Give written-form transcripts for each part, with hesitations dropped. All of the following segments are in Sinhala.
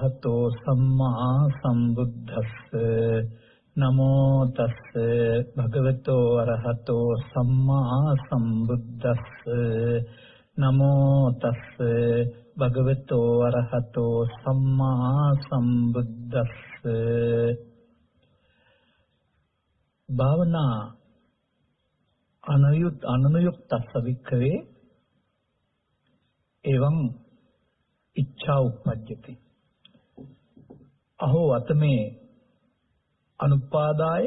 අරහතෝ සම්මා සම්බුද්දස්ස නමෝ තස්ස භගවතෝ අරහතෝ සම්මා සම්බුද්දස්ස නමෝ තස්ස භගවතෝ අරහතෝ සම්මා සම්බුද්දස්ස. භාවනා අනනුයුක්තස්ස වික්ඛවේ එවං ඉච්ඡා උප්පජ්ජති. අහෝ අතමේ අනුපාදාය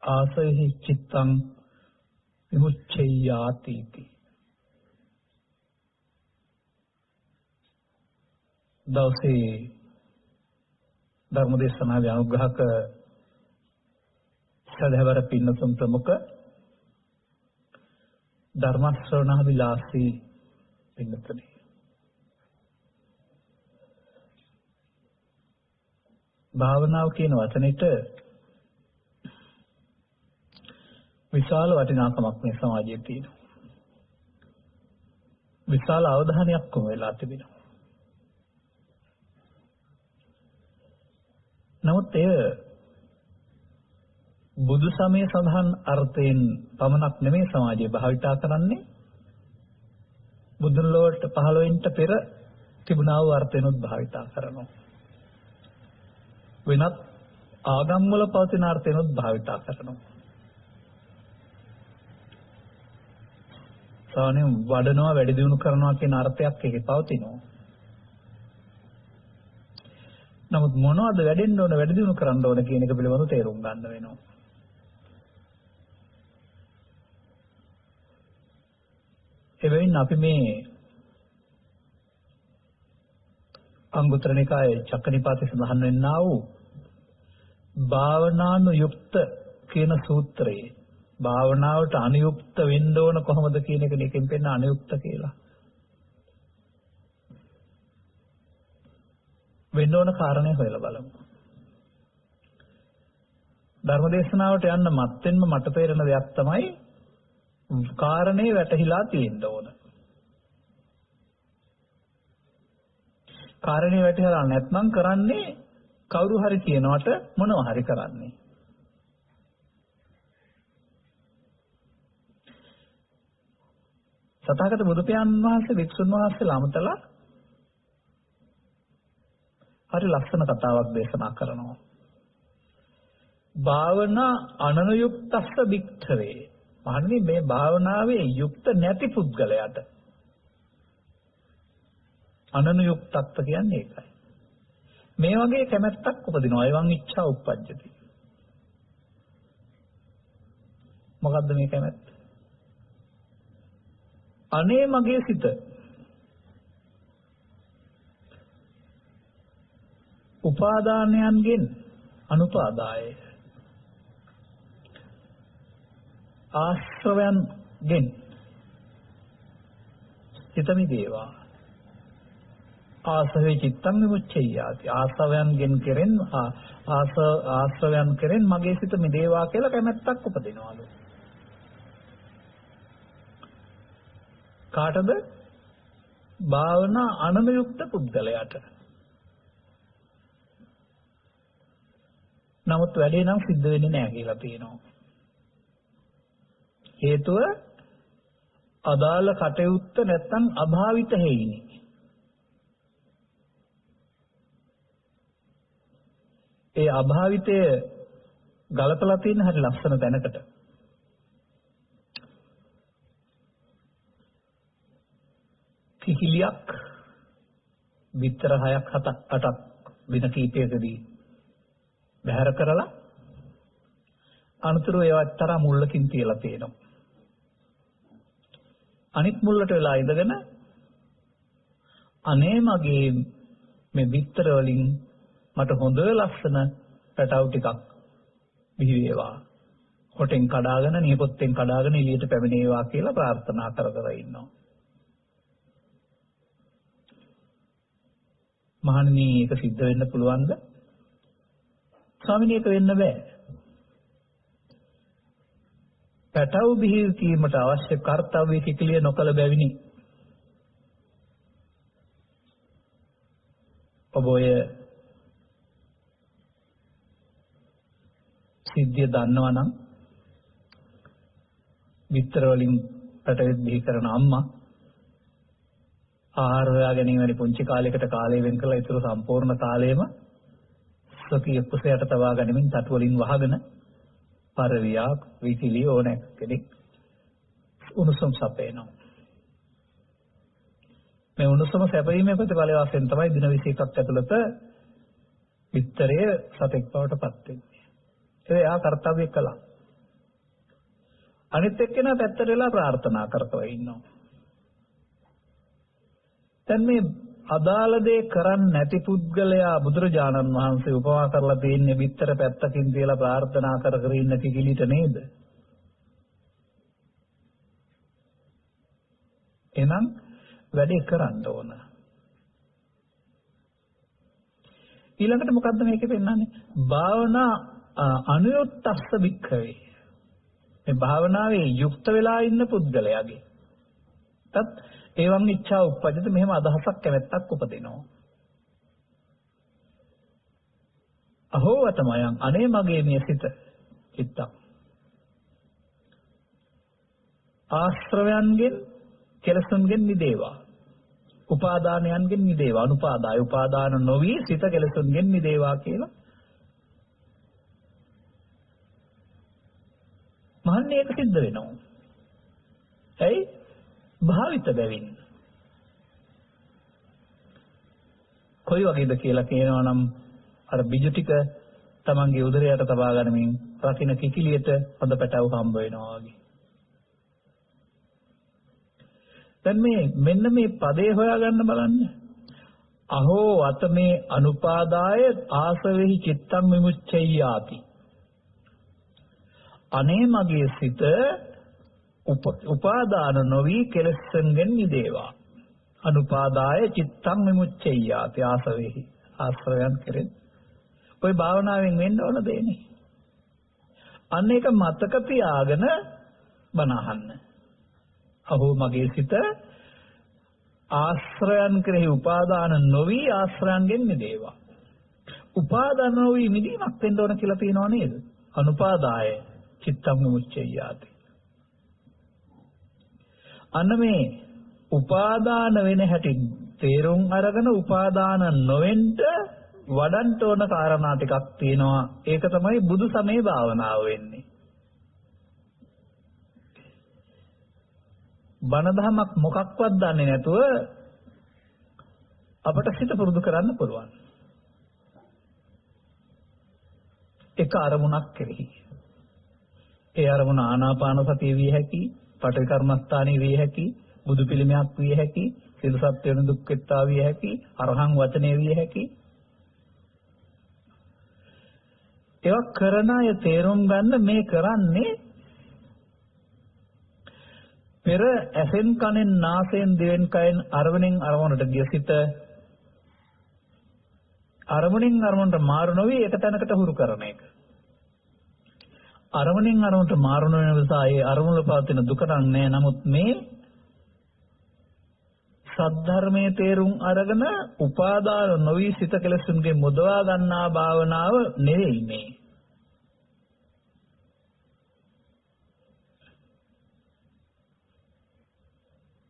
ආසෙහි චිත්තං විමුච්ඡයාති. දවසේ ධර්මදේශනාවේ අනුග්‍රහක සදහවර පින්නතුන් ප්‍රමුඛ ධර්ම ශ්‍රවණ විලාසී පින්නතුනි, භාවනාව කියන වචනෙට විශාල වටිනාකමක් මේ සමාජයේ තියෙනවා. විශාල අවධානයක් කොම වෙලා තිබෙනවා. නමුත් එය බුදු සමය සඳහන් අර්ථයෙන් පමණක් නෙමෙයි සමාජයේ භාවිතා කරන්නේ. බුදුන් ලෝකයට පහළ වෙන්න පෙර තිබුණා වූ අර්ථයනොත් භාවිතා කරනවා. වෙනත් ආගම් වල පවතින අර්ථයනොත් භාවිතා කරනවා. සාමාන්‍යයෙන් වඩනවා වැඩි දියුණු කරනවා කියන අර්ථයක් එකේ පවතිනවා. නමුත් මොනවද වැඩෙන්න ඕන වැඩි දියුණු කරන්න ඕන කියන එක පිළිබඳව තේරුම් ගන්න වෙනවා. එබැවින් අපි මේ අංගුත්තර නිකායේ චක්කනිපාතේ සඳහන් වෙන්නා වූ භාවනානුයුක්ත කියන සූත්‍රයේ භාවනාවට අනුයුක්ත වෙන්න ඕන කොහොමද කියන එක දෙකෙන් පෙන්න අනුයුක්ත කියලා. වෙන්න ඕන කාරණේ හොයලා බලමු. ධර්මදේශනාවට යන්න මත්තෙන්ම මට තේරෙන දෙයක් තමයි කාරණේ වැටහිලා තියෙන්න ඕන. කාරණේ වැටහිලා නැත්නම් කරන්නේ කවුරු හරි කියනවට මොනවා හරි කරන්නේ. සතහකට බුදු පියාණන් වහන්සේ වික්ෂුන් වහන්සේලා අමතලා හරි ලස්සන කතාවක් දේශනා කරනවා. භාවනා අනනුයුක්තස්ස වික්ඛවේ. මහන්නේ මේ භාවනාවේ යුක්ත නැති පුද්ගලයාට අනනුයුක්තත්ව කියන්නේ ඒකයි. මේ වගේ කැමැත්තක් උපදිනවා. එවන් ඉච්ඡා උප්පජ්ජති. මොකද්ද මේ කැමැත්ත? අනේ මගේ සිත උපාදානයන්ගෙන් අනුපාදාය ආශ්‍රවයන්ගෙන් හිතමි දේවා ආසවේ චිත්තං විමුච්ඡයාති. ආසවයන්ගෙන් කෙරෙන් ආශ්‍රවයන් කෙරෙන් මගේ සිත මිදේවා කියලා කැමැත්තක් උපදිනවලු. කාටද? භාවනා අනනුයුක්ත පුද්ගලයාට. නමුත් වැඩේ නම් සිද්ධ වෙන්නේ නැහැ කියලා තියෙනවා. හේතුව අදාළ කටයුත්ත නැත්තම් අභාවිත හේිනි. ඒ අභාවිතය ගලපලා තියෙන හරි ලස්සන තැනකට. කිහිලියක් විතර 6ක් 7ක් 8ක් දින කීපයකදී බැහැර කරලා අනතුරු ඒවත් තරම් මුල්ලකින් තියලා තියෙනවා. අනිත් මුල්ලට වෙලා ඉඳගෙන අනේ මගේ මේ විතර වලින් මට හොඳ ලස්සන පැටවු ටිකක් බිහි වේවා. කොටෙන් කඩාගෙන නියපොත්තෙන් කඩාගෙන එළියට පැමිණේවා කියලා ප්‍රාර්ථනා කර කර ඉන්නවා. මහණනි, ඒක සිද්ධ වෙන්න පුළුවන්ද? ස්වාමිනේ, ඒක වෙන්න බෑ. පැටවු බිහි වීමට අවශ්‍ය කාර්යය කිකිලිය නොකළ බැවිනි. ඔබ ඔය සිද්ධිය දන්නවා නම් විතර වලින් පැටවෙත් බිහි කරන අම්මා ආහාර හොයා ගැනීම වැනි පුංචි කාලයකට කාලය වෙන් කරලා ඊටු සම්පූර්ණ කාලයම සතිය කුසයට තබා ගැනීමෙන් තටු වලින් වහගෙන පරිවියක් විකිලිය ඕනෑ කෙනෙක් උණුසුම් සපේනවා. මේ උණුසුම සැපීමේ ප්‍රතිඵලය වශයෙන් තමයි දින 21ක් ඇතුළත විතරය සතෙක් බවට පත් වෙන්නේ. ඒ එයා කාර්යය කළා. අනිත් එක්කෙනා පැත්තට වෙලා ප්‍රාර්ථනා කරතව ඉන්නවා. දැන් මේ අදාළ දේ කරන්නේ නැති පුද්ගලයා බුදුරජාණන් වහන්සේ උපමා කරලා තියෙන්නේ විතර පැත්තකින් තියලා ප්‍රාර්ථනා කර කර ඉන්න කිකිලිට නේද? එහෙනම් වැඩේ කරන්න ඕන. ඊළඟට මොකද්ද මේකේ පෙන්නන්නේ? භාවනා අනුයුක්තස්ස වික්ඛවේ. මේ භාවනාවේ යුක්ත වෙලා ඉන්න පුද්ගලයාගේ තත් එවං ඉච්ඡා උප්පජ්ජත මෙහෙම අදහසක් කැමැත්තක් උපදිනවා. අහෝ වතමයන් අනේ මගේ මේ සිත චිත්තක් ආශ්‍රවයන්ගෙන් කෙලසුන්ගෙන් මිදේවා. උපාදානයන්ගෙන් මිදේවා. අනුපාදාය උපාදාන නොවි සිත කෙලසුන්ගෙන් මිදේවා කියලා. මහන්නේ ඒක සිද්ධ වෙනවා. ඇයි? භාවිත බැවින්. කොයි වගේද කියලා කියනවා නම් අර බිජු ටික තමන්ගේ උදරයට තබා ගන්නමින් රකින්න කිකිලියට හොඳ පැටව හම්බ වෙනවා වගේ. දැන් මෙන්න මේ පදේ හොයාගන්න බලන්න. අහෝ අතමේ අනුපාදාය ආසවෙහි චිත්තං විමුච්ඡයාති. අනේ මගේ සිත උපාදාන නොවි කෙලෙසෙන්ගෙන් මිදේවා. අනුපාදාය චිත්තං විමුච්ඡයාති ආසවෙහි. ආශ්‍රයයන් කෙරෙන් ඔය භාවනාවෙන් වෙන්න ඕන දෙන්නේ. අන්න ඒක මතක තියාගෙන බණ අහන්න. අහෝ මගේ සිත ආශ්‍රයන් කෙරෙහි උපාදාන නොවි ආශ්‍රයන්ගෙන් මිදේවා. උපාදාන නොවි මිදීමක් වෙන්න ඕන කියලා තියෙනව නේද? අනුපාදාය චිත්තං විමුච්ඡයාති. අන්න මේ උපාදාන වෙන හැටි තේරුම් අරගෙන උපාදාන නොවෙන්න වඩන්න ඕන කාරණා ටිකක් තියෙනවා. ඒක තමයි බුදු සමේ භාවනාව වෙන්නේ. බණ දහමක් මොකක්වත් දන්නේ නැතුව අපට සිත පුරුදු කරන්න පුළුවන්. එක අරමුණක් කෙරෙහි. ඒ අරමුණ ආනාපාන සතිය විය හැකි, පඨවි කර්මස්ථානයේ විය හැකි, බුදු පිළිමයක් විය හැකි, සියලු සත්‍යයන් දුක්ඛිතා විය හැකි, අරහං වචනේ විය හැකි. ඒක කරන අය තේරුම් ගන්න මේ කරන්නේ පෙර ඇසෙන් කනෙන් නාසයෙන් දිවෙන් කයෙන් අරමුණෙන් අරමුණට ගිය සිත අරමුණෙන් අරමුණට මාරු නොවි එක තැනකට හුරු කරන එක. අරමුණෙන් අරමුණට මාරු නොවන නිසා ඒ අරමුණ වල පවතින දුක නැහැ. නමුත් මේ සද්ධර්මයේ තේරුම් අරගෙන උපාදාන නොවි සිත කෙලෙසුන්ගේ මුදවා ගන්නා භාවනාව නෙවෙයි මේ.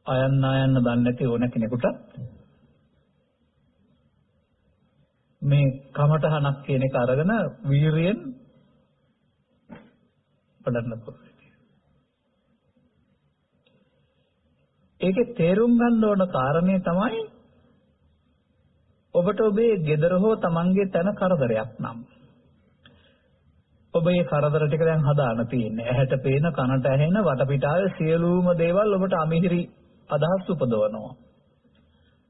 අයන්න දන්නේ නැති ඕන කෙනෙකුට මේ කමඨහනක් කියන එක අරගෙන වීරියෙන් පඩන්න පුළුවන්. ඒකේ තේරුම් ගන්න ඕන කාරණේ තමයි ඔබට ඔබේ gedara හෝ තමන්ගේ තන කරදරයක් නම් ඔබ මේ කරදර ටික දැන් හදාන තියෙන්නේ. ඇහැට පේන, කනට ඇහෙන, වටපිටාවේ සියලුම දේවල් ඔබට අමිහිරි අදහස් උපදවනවා.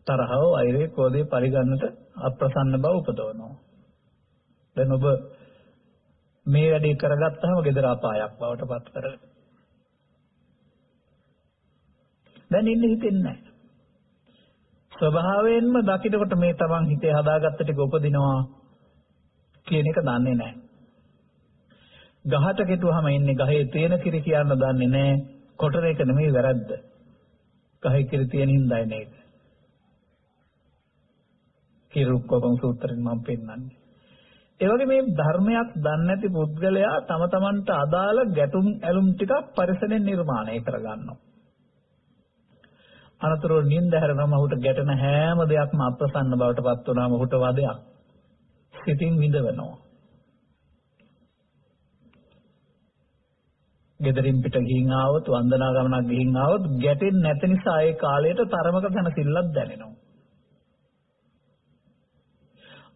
තරහව, වෛරය, ක්‍රෝධය පරිගන්නට අප්‍රසන්න බව උපදවනවා. දැන් ඔබ මේ වැඩේ කරගත්තාම gedara අපායක් බවට පත් කරගන්න. දැන් ඉන්නේ හිතෙන්නේ නැහැ. ස්වභාවයෙන්ම දකින්නකොට මේ තමන් හිතේ හදාගත්ත ටික උපදිනවා කියන එක දන්නේ නැහැ. ගහට කෙටුවාම ඉන්නේ ගහේ තියෙන කිරි කියන්න දන්නේ නැහැ. කොටර එක නෙමෙයි වැරද්ද. ගහේ කිරි තියෙන හින්දායි නේද? කිරුක්කෝපම සූත්‍රයෙන් මම පෙන්නන්නේ. ඒ වගේ මේ ධර්මයක් දන්නේ නැති පුද්ගලයා තම තමන්ට අදාළ ගැටුම් ඇලුම් ටිකක් පරිසරයෙන් නිර්මාණය කරගන්නවා. අනතුරු නිින්ද හැරෙනම ඔහුට ගැටෙන හැම දෙයක්ම අප්‍රසන්න බවට පත් වුණාම ඔහුට වදයක් සිතින් විඳවනවා. ගෙදරින් පිට ගිහින් ආවොත් වන්දනා ගමනක් ගිහින් ආවොත් ගැටෙන්නේ නැති නිසා ඒ කාලයට තරමක තනසිල්ලක් දැනෙනවා.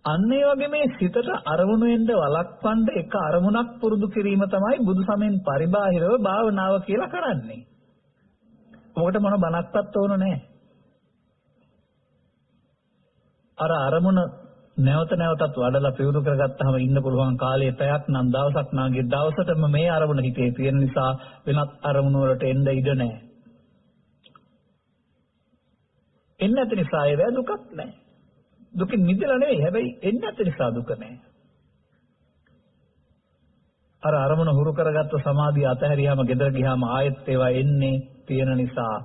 අන්න ඒ වගේ මේ සිතට අරමුණු වෙන්න වළක්වන්න එක අරමුණක් පුරුදු කිරීම තමයි බුදු සමෙන් පරිබාහිරව භාවනාව කියලා කරන්නේ. ඔකට මොන බණක්වත් ඕන නැහැ. අර අරමුණ නැවත නැවතත් වඩලා පියුරු කරගත්තාම ඉන්න පුළුවන් කාලයේ පැයක් නම් දවසක් නම් ගිය දවසටම මේ අරමුණ හිතේ තියෙන නිසා වෙනත් අරමුණු වලට එන්න ඉඩ නැහැ. එන්න නැති නිසා ඒ වේ දුකක් නැහැ. දුකින් මිදලා නෙවෙයි හැබැයි එන්න නැති නිසා දුක නැහැ. අර අරමුණ හුරු කරගත්ත සමාධිය අතහැරියාම ගෙදර ගියාම ආයෙත් ඒවා එන්නේ තියෙන නිසා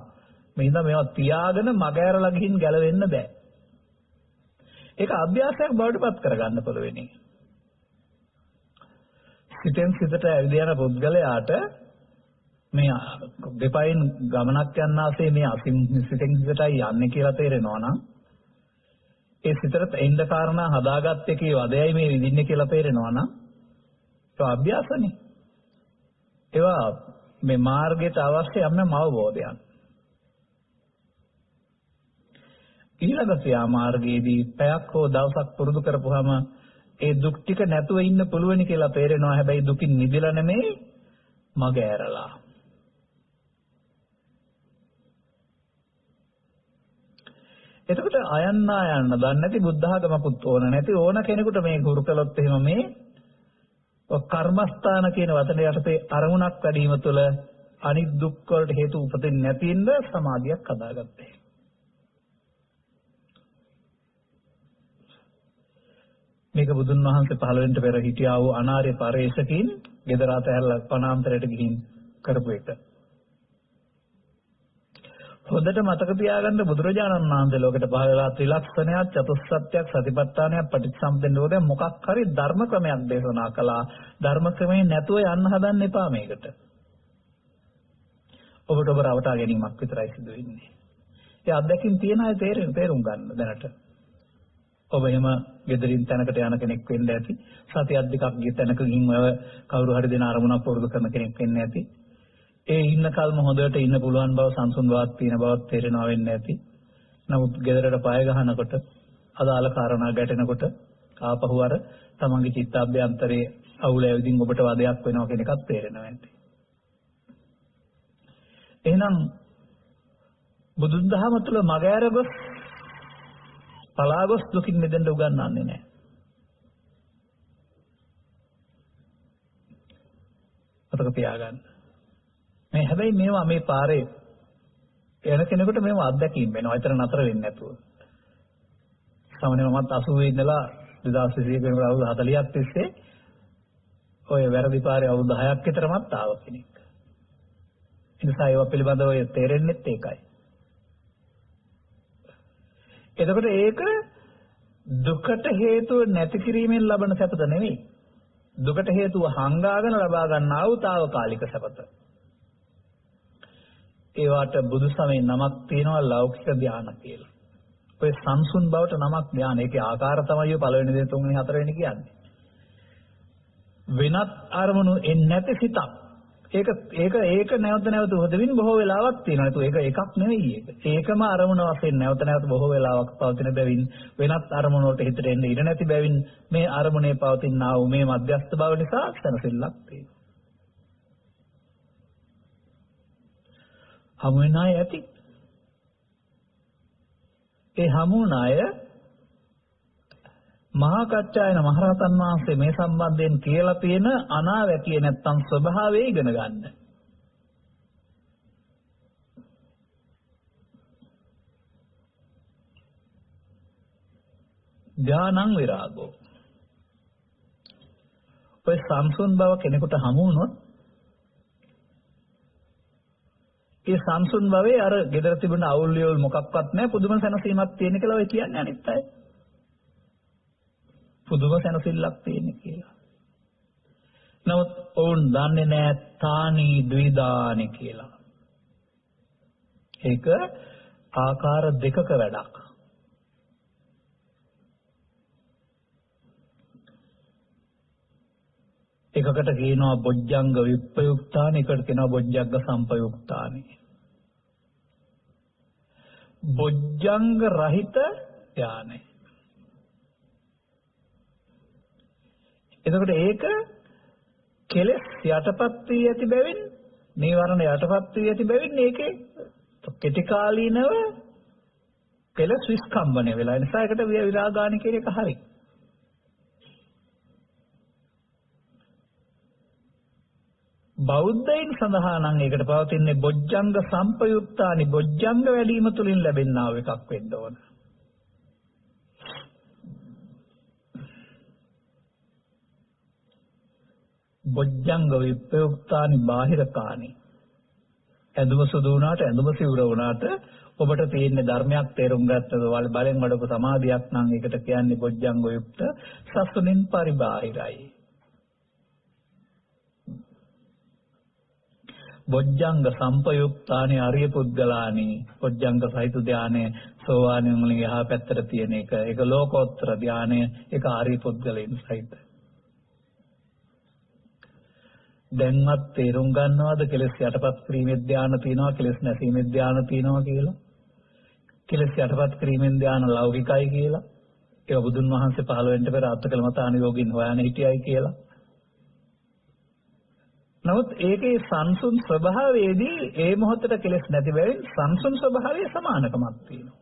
මෙහිඳ මේවා තියාගෙන මගහැරලා ගිහින් ගැලවෙන්න බෑ. ඒක අභ්‍යාසයක් බවට පත් කරගන්න පුළුවෙනි. සිතෙන් සිතට ඇවිද යන පුද්ගලයාට මේ දෙපයින් ගමනක් යන්නාසේ මේ අසින් සිතෙන් සිතටයි යන්නේ කියලා තේරෙනවා නම් ඒ සිතට එන්න කාරණා හදාගත්ත එකේ වදයයි මේ විඳින්නේ කියලා තේරෙනවා නම් ඒක අභ්‍යාසනේ. ඒවා මේ මාර්ගයට අවශ්‍ය යම් අවබෝධයක්. ඊළඟ ක්‍රියා මාර්ගයේදී පැයක් හෝ දවසක් පුරුදු කරපුවාම ඒ දුක් ටික නැතුව ඉන්න පුළුවනි කියලා තේරෙනවා. හැබැයි දුකින් නිදිලා නෙමෙයි මග ඇරලා. එතකොට අයන්නා යන්න දන්නේ නැති බුද්ධ ආගමකුත් ඕන නැති ඕන කෙනෙකුට මේ ගුරු කළොත් එහෙම මේ කර්මස්ථාන කියන වචනේ යටතේ අරමුණක් වැඩිම තුළ අනිත් දුක් වලට හේතු උපදින්නේ නැති ඉන්න සමාධියක් හදාගත්තා. මේක බුදුන් වහන්සේ 15 පෙර හිටියා වූ අනාර්ය පරේශකීන් ගෙදර අතහැරලා වනාන්තරයට ගිහින් කරපු එක. හොඳට මතක තියාගන්න බුදුරජාණන් වහන්සේ ලෝකෙට පහළ වෙලා ත්‍රිලක්ෂණයක් චතුස්සත්‍යයක් සතිපට්ඨානයක් පටිච්චසමුප්පාදය මොකක් හරි ධර්ම ක්‍රමයක් දේශනා කළා. ධර්ම ක්‍රමේ නැතුව යන්න හදන්න එපා මේකට. ඔබට ඔබ රවටා ගැනීමක් විතරයි සිදු වෙන්නේ. ඒ අත්දැකීම් තියන අය තේරුම් ගන්න දැනට. ඔබ එහෙම ගෙදරින් තැනකට යන කෙනෙක් වෙන්න ඇති. සතියක් දෙකක් ගිය තැනක ගිහින් ඔය කවුරු හරි දෙන අරමුණක් පුරුදු කරන කෙනෙක් වෙන්න ඇති. ඒ ඉන්න කල්ම හොඳට ඉන්න පුළුවන් බව සංසුන් බවක් තියෙන බවක් තේරෙනවා වෙන්න ඇති. නමුත් ගෙදරට පය ගහනකොට අදාළ කාරණා ගැටෙනකොට ආපහු අර තමන්ගේ චිත්තාභ්‍යන්තරයේ අවුල ඇවිදින් ඔබට වදයක් වෙනවා කියන එකත් තේරෙනවා ඇති. එහෙනම් බුදුන් දහම තුළ මගහැර ගොස් පලාගොස් දුකින් මිදෙන්න උගන්වන්නේ නැහැ. අතක තියාගන්න. මේ හැබැයි මේවා මේ පාරේ යන කෙනෙකුට මේවා අත්දැකීම් වෙනවා. ඒතර නතර වෙන්නේ නැතුව. සාමාන්‍යයෙන් මමත් 80 ඉඳලා 2020 වෙනකොට අවුරුදු 40ක් තිස්සේ ඔය වැරදි පාරේ අවුරුදු 10ක් විතරමත් ආව කෙනෙක්. ඒ නිසා ඒවා පිළිබඳව ඔය තේරෙන්නෙත් ඒකයි. එතකොට ඒක දුකට හේතුව නැති කිරීමෙන් ලබන සැපත නෙවෙයි. දුකට හේතුව හංගාගෙන ලබා ගන්නා වූ తాවකාලික සැපත. ඒවට බුදු සමයේ නමක් තියෙනවා ලෞකික ධානය කියලා. ඔය සංසුන් බවට නමක් ධානය. ඒකේ ආකාර තමයි පළවෙනි දේ තුන්වෙනි හතරවෙනි කියන්නේ. වෙනත් අරමුණු එන්නේ නැති සිතක්. ඒක නැවත නැවත උදවින් බොහෝ වෙලාවක් තියෙනවා. ඒක එකක් නෙවෙයි ඒක. ඒකම අරමුණ වශයෙන් නැවත නැවත බොහෝ වෙලාවක් පවතින බැවින් වෙනත් අරමුණ වලට හිතට එන්න ඉඩ නැති බැවින් මේ අරමුණේ පවතිනා වූ මේ මධ්‍යස්ථ බව නිසා සනසිල්ලක් තියෙනවා. හමු වෙන අය ඇති. ඒ හමු වුණ අය මහා කච්චායන මහරහතන් වහන්සේ මේ සම්බන්ධයෙන් කියලා තියෙන අනාවැකිය නැත්තම් ස්වභාවය ඉගෙන ගන්න. ඥානං විරාගෝ. ඔය සම්සුන් බව කෙනෙකුට හමු වුණොත් ඒ සම්සුන් භවයේ අර gedara තිබුණ අවුල් වියෝල් මොකක්වත් නැහැ පුදුම සැනසීමක් තියෙන කියලා ඔය කියන්නේ අනිත් අය. පුදුම සැනසෙල්ලක් තියෙන්නේ කියලා. නමුත් ඔවුන් දන්නේ නැහැ තානි ද්විදානි කියලා. ඒක ආකාර දෙකක වැඩක්. එකකට කියනවා බොජ්ජංග විප්පයුක්තානි, එකට කියනවා බොජ්ජංග සම්පයුක්තානි. බොජ්ජංග රහිත ධානය. එතකොට ඒක කෙලස් යටපත් වී ඇති බැවින්, නීවරණ යටපත් වී ඇති බැවින් ඒකේ කෙටි කාලීනව කෙලස් විස්කම්බණය වෙලා. ඒ නිසා ඒකට විරාගානි කියන එක හරි. බෞද්ධයින් සඳහා නම් ඒකට පවතින්නේ බොජ්ජංග සම්පයුක්තානි, බොජ්ජංග වැඩිම තුලින් ලැබෙනා වූ එකක් වෙන්න ඕන. බොජ්ජංග විප්‍රයුක්තානි බාහිරකානි. ඇඳුම සුදු වුණාට, ඇඳුම සිවුර වුණාට ඔබට තියෙන ධර්මයක් තේරුම් ගත්තද බලෙන් වඩපු සමාධියක් නම් ඒකට කියන්නේ බොජ්ජංග යුක්ත සසුනින් පරිබාහිරයි. බොජ්ජංග සම්පයුක්තානි ආර්ය පුද්ගලානි, බොජ්ජංග සහිත ධානය සෝවාන් වලින් එහා පැත්තට තියෙන එක. ඒක ලෝකෝත්තර ධානය, ඒක ආර්ය පුද්ගලයන් සහිත. දැන්වත් තේරුම් ගන්නවද කෙලෙස් යටපත් කිරීමේ ධානය තියෙනවා, කෙලෙස් නැසීමේ ධානය තියෙනවා කියලා? කෙලෙස් යටපත් කිරීමේ ධානය ලෞකිකයි කියලා. ඒක බුදුන් වහන්සේ 15 වෙනි පෙර අත්කලමතාන යෝගින් හොයන හිටියයි කියලා. නමුත් ඒකේ සංසුන් ස්වභාවයේදී ඒ මොහොතට කෙලෙස් නැති බැවින් සංසුන් ස්වභාවයේ සමානකමක් තියෙනවා.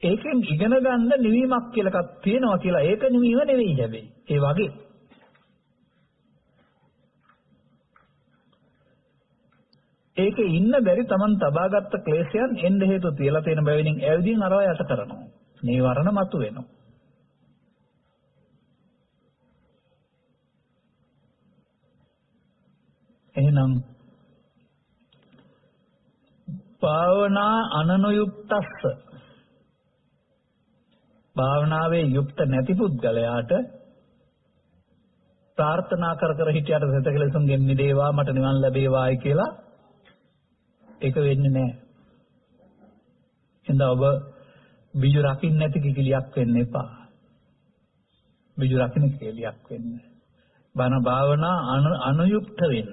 ඒකෙන් ඉගෙන ගන්න නිවීමක් කියලා එකක් තියෙනවා කියලා. ඒක නිවීම නෙවෙයි හැබැයි. ඒ වගේ ඒකේ ඉන්න බැරි Taman තබාගත්ත ක්ලේශයන් එන්න හේතු තියලා තියෙන බැවින් ඇවිදින් අරව යට කරනවා. නීවරණ මතුවෙනවා. එහෙනම් භාවනා අනනුයුක්තස්ස, භාවනාවේ යුක්ත නැති පුද්ගලයාට ප්‍රාර්ථනා කර කර හිටියට සිත කෙලෙසුන්ගෙන් මිදේවා, මට නිවන් ලැබේවායි කියලා ඒක වෙන්නේ නැහැ. එහෙනම් ඔබ බිජු රකින්න නැති කිකිලියක් වෙන්න එපා. බිජු රකින්න කිකිලියක් වෙන්න. බණ භාවනා අනුයුක්ත වෙන්න.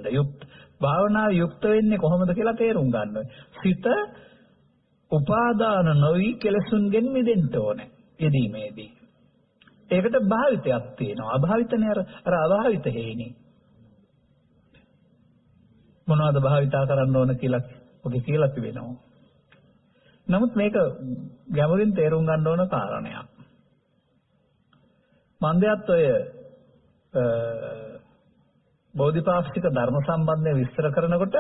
භාවනාව යුක්ත වෙන්නේ කොහොමද කියලා තේරුම් ගන්න ඕනේ. සිත උපාදාන නොවි කෙලසුන්ගෙන් මිදෙන්න ඕනේ යෙදීමේදී. ඒකට භාවිතයක් තියෙනවා. අභාවිතනේ අර අභාවිත හේනේ. මොනවද භාවිතා කරන්න ඕන කියලා ඔගේ කියලා තිබෙනවා. නමුත් මේක ගැඹුරින් තේරුම් ගන්න ඕන කාරණයක්. මන්දයත් ඔය බෝධිපාක්ෂික ධර්ම සම්බන්ධව විස්තර කරනකොට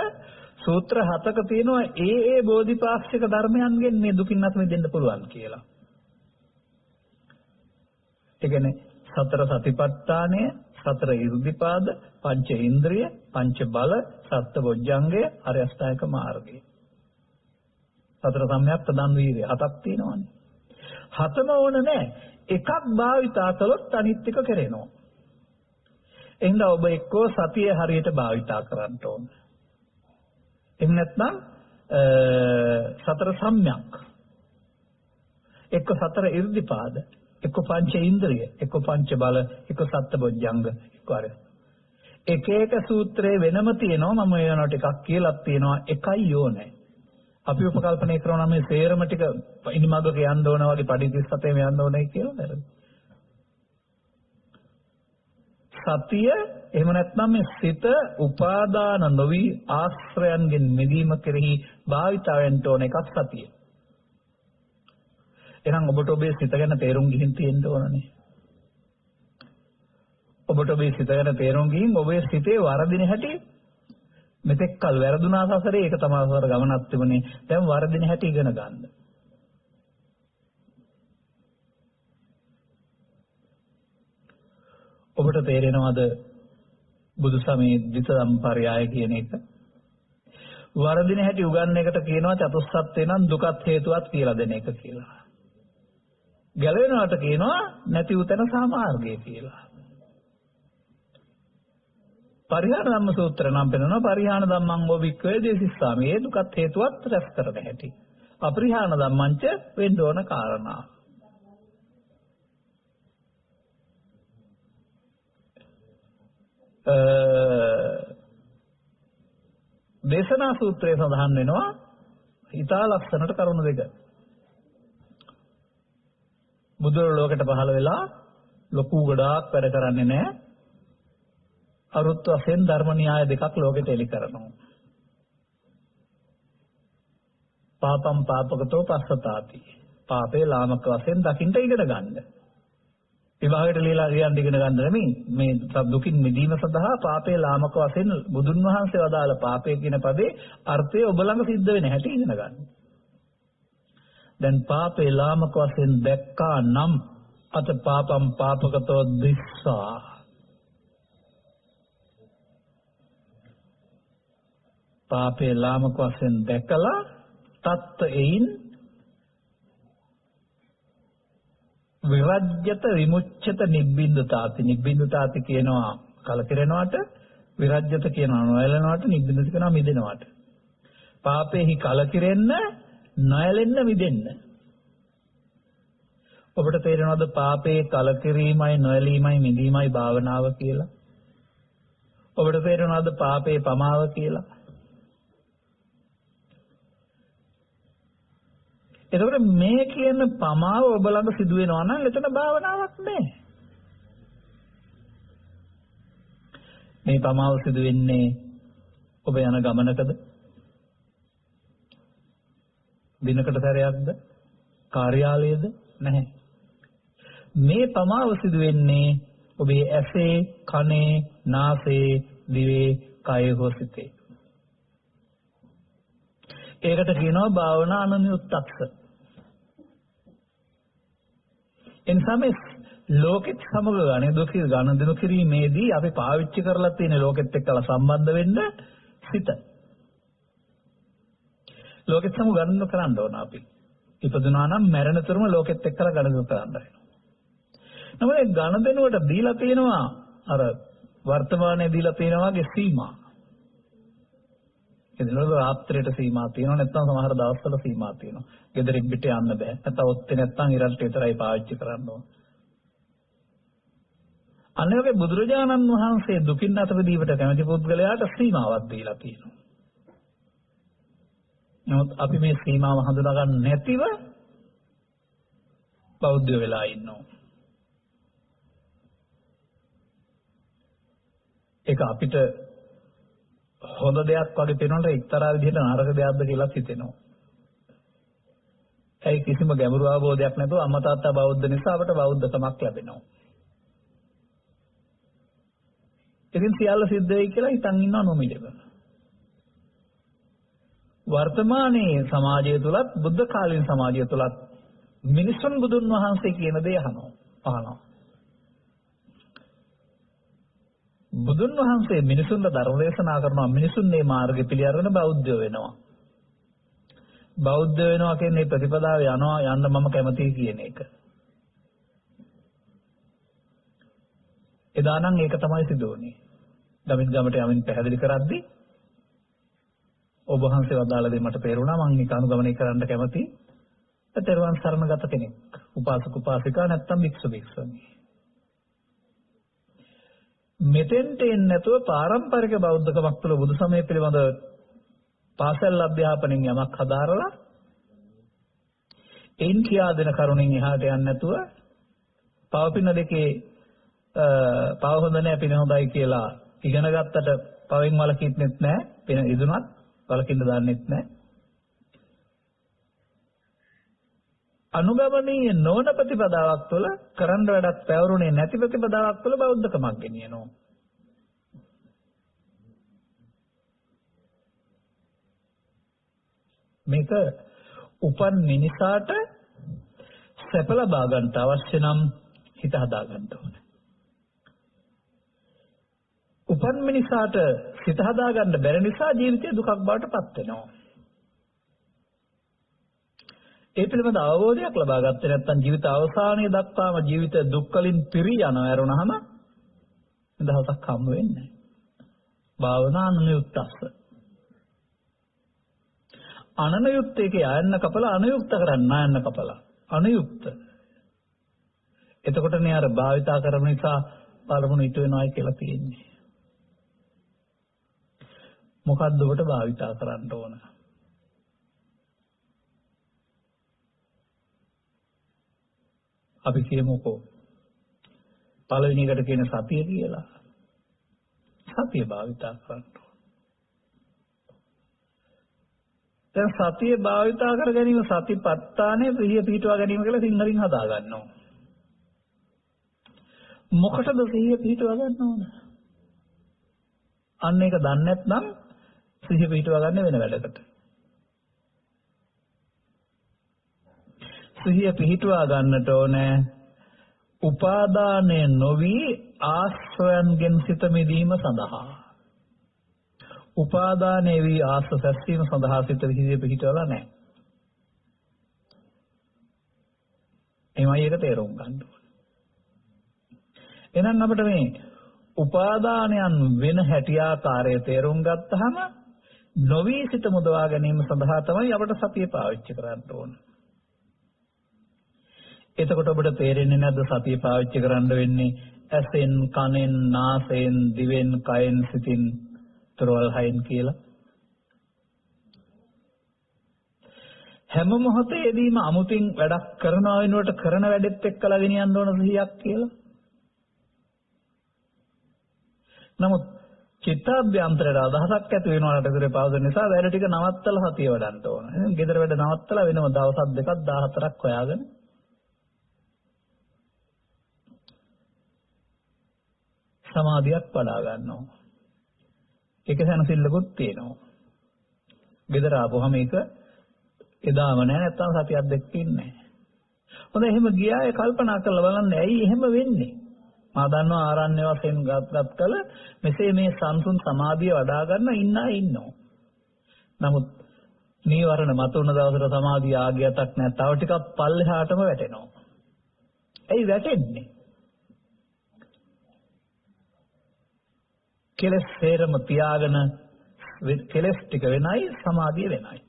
සූත්‍ර 7ක තියෙනවා ඒ බෝධිපාක්ෂික ධර්මයන්ගෙන් මේ දුකින් අත මිදෙන්න පුළුවන් කියලා. ඒ කියන්නේ සතර සතිපට්ඨානය, සතර ඉර්ධිපාද, පංච ඉන්ද්‍රිය, පංච බල, සත්බොජ්ජංගය, ආර්ය අෂ්ටාංගික මාර්ගය. සතර සම්‍යක් ප්‍රදාන වීර්ය 7ක් තියෙනවානේ. 7ම ඕන නැහැ. එකක් භාවිතා කළොත් අනිත් එක කරෙනවා. එහෙනම් ඔබ එක්කෝ සතිය හරියට භාවිතා කරන්න ඕන. එහෙම නැත්නම් සතර සම්‍යක්, එක්ක සතර ඉර්ධිපාද, එක්ක පංච ඉන්ද්‍රිය, එක්ක පංච බල, එක්ක සත්බොජ්ජංග, එක්ක ආර්ය. එක එක සූත්‍රයේ වෙනම තියෙනවා. මම ඒනට එකක් කියලා තියෙනවා. එකයි ඕනේ. අපි උපකල්පනය කරනවා මේ සේරම ටික ඉනිමගක යන්න ඕන වගේ පඩි 37 යන්න ඕනේ කියලා නේද? සතිය එහෙම නැත්නම් මේ සිත උපාදාන නොවි ආශ්‍රයන්ගෙන් මිදීම කෙරෙහි භාවිතාවෙන් තෝන එකක් සතිය. එහෙනම් ඔබට ඔබේ සිත ගැන තේරුම් ගිහින් තියෙන්න ඕනනේ. ඔබට ඔබේ සිත ගැන තේරුම් ගිහින් ඔබේ සිතේ වරදින හැටි මෙතෙක් කල වැරදුනා සසරේ ඒක තමයි සසර ගමනක් තිබුණේ. දැන් වරදින හැටි ඉගෙන ගන්න. ඔබට තේරෙනවද බුදු සමයේ ද්විත සම්පර්යාය කියන එක? වරදින හැටි උගන්වන එකට කියනවා චතුස්සත්වේ නම් දුකත් හේතුවත් කියලා දෙන එක කියලා. ගැලවෙනවට කියනවා නැති උතන සාමාර්ගය කියලා. පරිහාන ධම්ම සූත්‍ර නම් පෙන්නනවා පරිහාන ධම්මං ඕවික්කවේ දේසිස්සාමි. ඒ දුකත් හේතුවත් රැස් කරන හැටි. අපරිහාන ධම්මංච වෙන්න ඕන කාරණා. දේශනා සූත්‍රයේ සඳහන් වෙනවා ඊතා ලක්ෂණට කරුණු දෙක. බුදුර ලෝකෙට පහළ වෙලා ලොකු ගොඩාක් වැඩ කරන්නේ නැහැ. අරුත් වශයෙන් ධර්ම න්‍යාය දෙකක් ලෝකෙට එලි කරනවා. පාපම් පාපකතෝ පස්සතාති. පාපේ ලාමක වශයෙන් දකින්න ඉගෙන ගන්න. විභාගයට ලියලා කියන්න ඉගෙන ගන්න නෙමෙයි. මේ දුකින් මිදීම සඳහා පාපේ ලාමක වශයෙන් බුදුන් වහන්සේ වදාළ පාපේ කියන පදේ අර්ථය ඔබ ළඟ සිද්ධ වෙන හැටි ඉගෙන ගන්න. දැන් පාපේ ලාමක වශයෙන් දැක්කා නම් අත පාපම් පාපකතෝ දිස්සා. පාපේ ලාමක වශයෙන් දැකලා තත්ත එයින් විරජ්‍යත විමුච්ඡත නිබ්බින්දතාති. නිබ්බින්දතාති කියනවා කලකිරෙනවට, විරජ්‍යත කියනවා නොයැලෙනවට, නිබ්බින්දත කියනවා මිදෙනවට. පාපේහි කලකිරෙන්න, නොයැලෙන්න, මිදෙන්න. ඔබට තේරෙනවද පාපේ කලකිරීමයි නොයැලීමයි මිදීමයි භාවනාව කියලා? ඔබට තේරෙනවද පාපේ පමාව කියලා? එතකොට මේ කියන පමාව ඔබ ළඟ සිදු වෙනවා නම් එතන භාවනාවක් නැහැ. මේ පමාව සිදු වෙන්නේ ඔබ යන ගමනකද? දිනකට සැරයක්ද? කාර්යාලයේද? නැහැ. මේ පමාව සිදු වෙන්නේ ඔබේ ඇසේ, කනේ, නාසයේ, දිවේ, කයේ හෝ සිතේ. ඒකට කියනවා භාවනා අනන්‍යුක්තක්ෂ. එනිසා මේ ලෝකෙත් සමග ගණ දෙනු කිරීමේදී අපි පාවිච්චි කරලා තියෙන ලෝකෙත් එක්කලා සම්බන්ධ වෙන්න සිත. ලෝකෙත් සමග ගණන් කරන්න ඕන අපි. ඉපදුනා නම් මැරෙන තුරුම ලෝකෙත් එක්කලා ගණන් කරන්න වෙනවා. නමුත් ඒ ගණදෙනුවට දීලා තියෙනවා අර වර්තමානයේ දීලා තියෙනවා වගේ සීමා. ඒ දිනවල රාත්‍රියට සීමා තියෙනවා, නැත්නම් සමහර දවස්වල සීමා තියෙනවා. ගෙදරින් පිට යන්න බෑ. නැත්නම් ඔත්තේ නැත්නම් ඉරල්ට විතරයි පාවිච්චි කරන්න ඕන. අනේ වගේ බුදුරජාණන් වහන්සේ දුකින් අත මිදීමට කැමති පුද්ගලයාට සීමාවක් දීලා තියෙනවා. නමුත් අපි මේ සීමාව හඳුනා ගන්න නැතිව බෞද්ධ වෙලා ඉන්නවා. ඒක අපිට හොඳ දෙයක් වගේ පේනොත් එක්තරා විදිහට නරක දෙයක්ද කියලා හිතෙනවා. ඒ කිසිම ගැඹුරු අවබෝධයක් නැතුව අම්මා තාත්තා බෞද්ධ නිසා අපට බෞද්ධකමක් ලැබෙනවා. ඉතින් සියල්ල සිද්ධ වෙයි කියලා හිතන් ඉන්නව නොමිලෙව. වර්තමානයේ සමාජය තුලත් බුද්ධ කාලීන සමාජය තුලත් මිනිසුන් බුදුන් වහන්සේ කියන දේ අහනවා. බුදුන් වහන්සේ මිනිසුන්ට ධර්ම දේශනා කරනවා, මිනිසුන් මේ මාර්ගෙ පිළිඅරගෙන බෞද්ධ වෙනවා. බෞද්ධ වෙනවා කියන්නේ ප්‍රතිපදාව යන්න මම කැමතියි කියන එක. එදා නම් ඒක තමයි සිදු වුනේ. ගමින් ගමට යමින් පැහැදිලි කරද්දී ඔබ වහන්සේ වදාළ දේ මට තේරුණා. මම ඒක අනුගමනය කරන්න කැමතියි. තෙරුවන් සරණගත කෙනෙක්. උපාසක උපාසිකා නැත්තම් භික්ෂු භික්ෂුණී. මෙතෙන්ට එන්නේ නැතුව පාරම්පරික බෞද්ධකමක් තුළ බුදු සමය පිළිබඳ පාසල් අධ්‍යාපනයෙන් යමක් හදාරලා එයින් කියා දෙන කරුණෙන් එහාට යන්නේ නැතුව පවපින දෙකේ පව හොඳ නැහැ පින හොඳයි කියලා ඉගෙන ගත්තට පවෙන් වලකින්නෙත් නැහැ, පින ඉදුණත් වලකින්න දාන්නෙත් නැහැ. අනුගමනීය නොවන ප්‍රතිපදාවක් තුළ කරන්න වැඩක් පැවරුනේ නැති ප්‍රතිපදාවක් තුළ බෞද්ධකමක් ගෙනියනවා. මේක උපන් මිනිසාට සැප ලබා ගන්නට අවශ්‍ය නම් හිත හදා ගන්න ඕනේ. උපන් මිනිසාට හිත හදා ගන්න බැරි නිසා ජීවිතේ දුකක් බවට පත් වෙනවා. ඒ පිළිබඳ අවබෝධයක් ලබා ගත්තේ නැත්නම් ජීවිත අවසානයේ දක්වාම ජීවිත දුක්වලින් පිරී යනවා ඇරුණාම දහසක් හම්බ වෙන්නේ නැහැ. භාවනා අනුයුක්තස්ස. අනනුයුක්ත එකේ ආයන්න කපලා අනුයුක්ත කරන්න ආයන්න කපලා. අනුයුක්ත. එතකොටනේ අර භාවිතා කරන නිසා පළමුණ ඊට වෙනවයි කියලා තියෙන්නේ. මොකද්ද ඔබට භාවිතා කරන්න ඕන? අපි කියමුකෝ පළවෙනි එකට කියන සතිය කියලා. සතිය භාවිතා කරන්න ඕන. දැන් සතිය භාවිතා කර ගැනීම සතිපට්ඨානය සිහිය පිහිටුවා ගැනීම කියලා සිංහලෙන් හදා ගන්නවා. මොකටද සිහිය පිහිටුවා ගන්න ඕන? අන්න ඒක දන්නේ නැත්නම් සිහිය පිහිටුවා ගන්න වෙන වැඩකට. සිහිය පිහිටුවා ගන්නට ඕනේ උපාදානය නොවි ආශ්‍රයන්ගෙන් සිත මිදීම සඳහා. උපාදානයේ වී ආශ්‍රය සැසීම සඳහා සිත සිහිය පිහිටවලා නැහැ. එමයි ඒක තේරුම් ගන්න ඕනේ. එහෙනම් අපිට මේ උපාදානයන් වෙන හැටි ආකාරය තේරුම් ගත්තාම නොවි සිත මුදවා ගැනීම සඳහා තමයි අපිට සතිය පාවිච්චි කරන්න ඕනේ. එතකොට ඔබට තේරෙන්නේ නැද්ද සතිය පාවිච්චි කරන්න වෙන්නේ ඇසෙන්, කනෙන්, නාසයෙන්, දිවෙන්, කයෙන්, සිතින්, තරවල් හයින් කියලා? හැම මොහොතේදීම අමුතින් වැඩක් කරනවා වෙනුවට කරන වැඩෙත් එක්කලා ගෙනියන්න ඕන සිහියක් කියලා. නමුත් චිත්තාභ්‍යන්තරයට අදහසක් ඇති වෙනවාට විතර පවසන නිසා වැඩ ටික නවත්තලා සතිය වඩන්න ඕන. එහෙනම් ගෙදර වැඩ නවත්තලා වෙනම දවසක් දෙකක් 14ක් හොයාගෙන සමාධියක් වඩා ගන්නවා. ඒක සැනසෙල්ලකුත් තියෙනවා. ගෙදර ආපුවම ඒක එදාම නැහැ නැත්තම් සතියක් දෙකක් ඉන්නේ නැහැ. හොඳ එහෙම ගියාය කල්පනා කරලා බලන්න ඇයි එහෙම වෙන්නේ? මා දන්නවා ආරණ්‍ය වශයෙන් ගත් කල මෙසේ මේ සංසුන් සමාධිය වඩා ගන්න ඉන්න අය ඉන්නවා. නමුත් නීවරණ මතුවන දවසට සමාධිය ආගියටක් නැහැ. තව ටිකක් පල්ලෙහාටම වැටෙනවා. ඇයි වැටෙන්නේ? කෙලස් හේරම තියාගෙන කෙලස් ටික වෙනයි සමාධිය වෙනයි.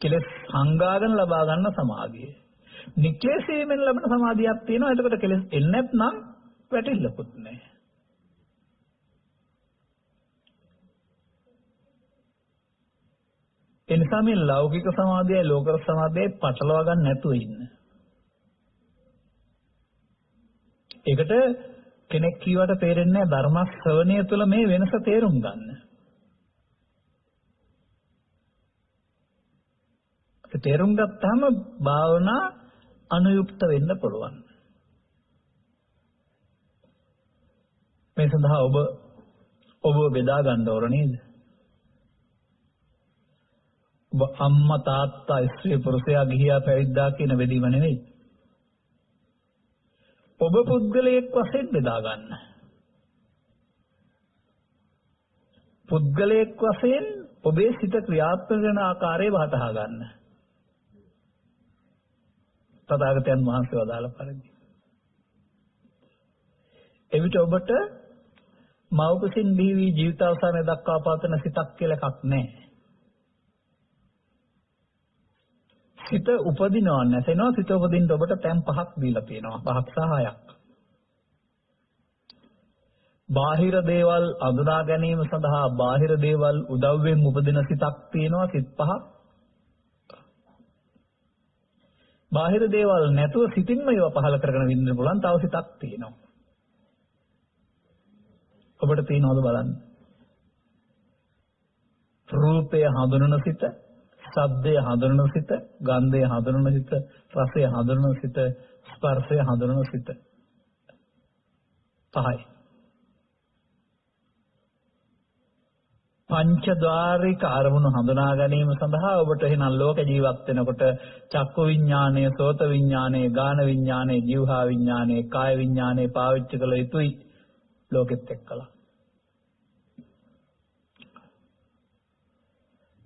කෙලස් හංගාගෙන ලබා ගන්න සමාධිය. නික්ලේශයෙන් ලැබෙන සමාධියක් තියෙනවා. එතකොට කෙලස් එන්නේ නැත්නම් වැටෙල්ලකුත් නැහැ. ඒ නිසා මේ ලෞකික සමාධියයි ලෝකර සමාධියයි පටලවා ගන්න නැතුව ඉන්න. ඒකට කෙනෙක් කීවට තේරෙන්නේ නැහැ ධර්ම ශ්‍රවණය තුළ මේ වෙනස තේරුම් ගන්න. ඒ තේරුම් ගත්තාම භාවනා අනුයුක්ත වෙන්න පුළුවන්. මේ සඳහා ඔබ බෙදා ගන්න ඕන නේද? ඔබ අම්මා තාත්තා ස්ත්‍රී පුරුෂයා ගිහියා පැවිද්දා කියන බෙදීම නෙවෙයි. ඔබ පුද්ගලයෙක් වශයෙන් බෙදා ගන්න. පුද්ගලයෙක් වශයෙන් ඔබේ සිත ක්‍රියාත්මක වෙන ආකාරය වටහා ගන්න. තථාගතයන් වහන්සේ වදාළ පරිදි. එවිට ඔබට මෞකසින් බිහි ජීවිතාවසානය දක්වා පවතන සිතක් කියලා එකක් නැහැ. සිත උපදිනව නැසෙනවා. සිත උපදින්න ඔබට තැන් 5ක් දීලා තියෙනවා. 5ක් සහ 6ක්. බාහිර දේවල් අඳුනා ගැනීම සඳහා බාහිර දේවල් උදව්වෙන් උපදින සිතක් තියෙනවා. සිත් 5ක්. බාහිර දේවල් නැතුව සිතින්ම ඒවා පහල කරගෙන විඳින්න පුළුවන් තව සිතක් තියෙනවා. ඔබට තියෙනවද බලන්න. රූපය හඳුනන සිත, ශබ්දය හඳුනන සිත, ගන්ධය හඳුනන සිත, රසය හඳුනන සිත, ස්පර්ශය හඳුනන සිත. 5යි. පංචද්වාරික අරමුණු හඳුනා ගැනීම සඳහා ඔබට එහෙනම් ලෝක ජීවත් වෙනකොට චක්කු විඥානය, සෝත විඥානය, ගාන විඥානය, જીවහා විඥානය, කාය විඥානය පාවිච්චි කළ යුතුයි ලෝකෙත් එක්කලා.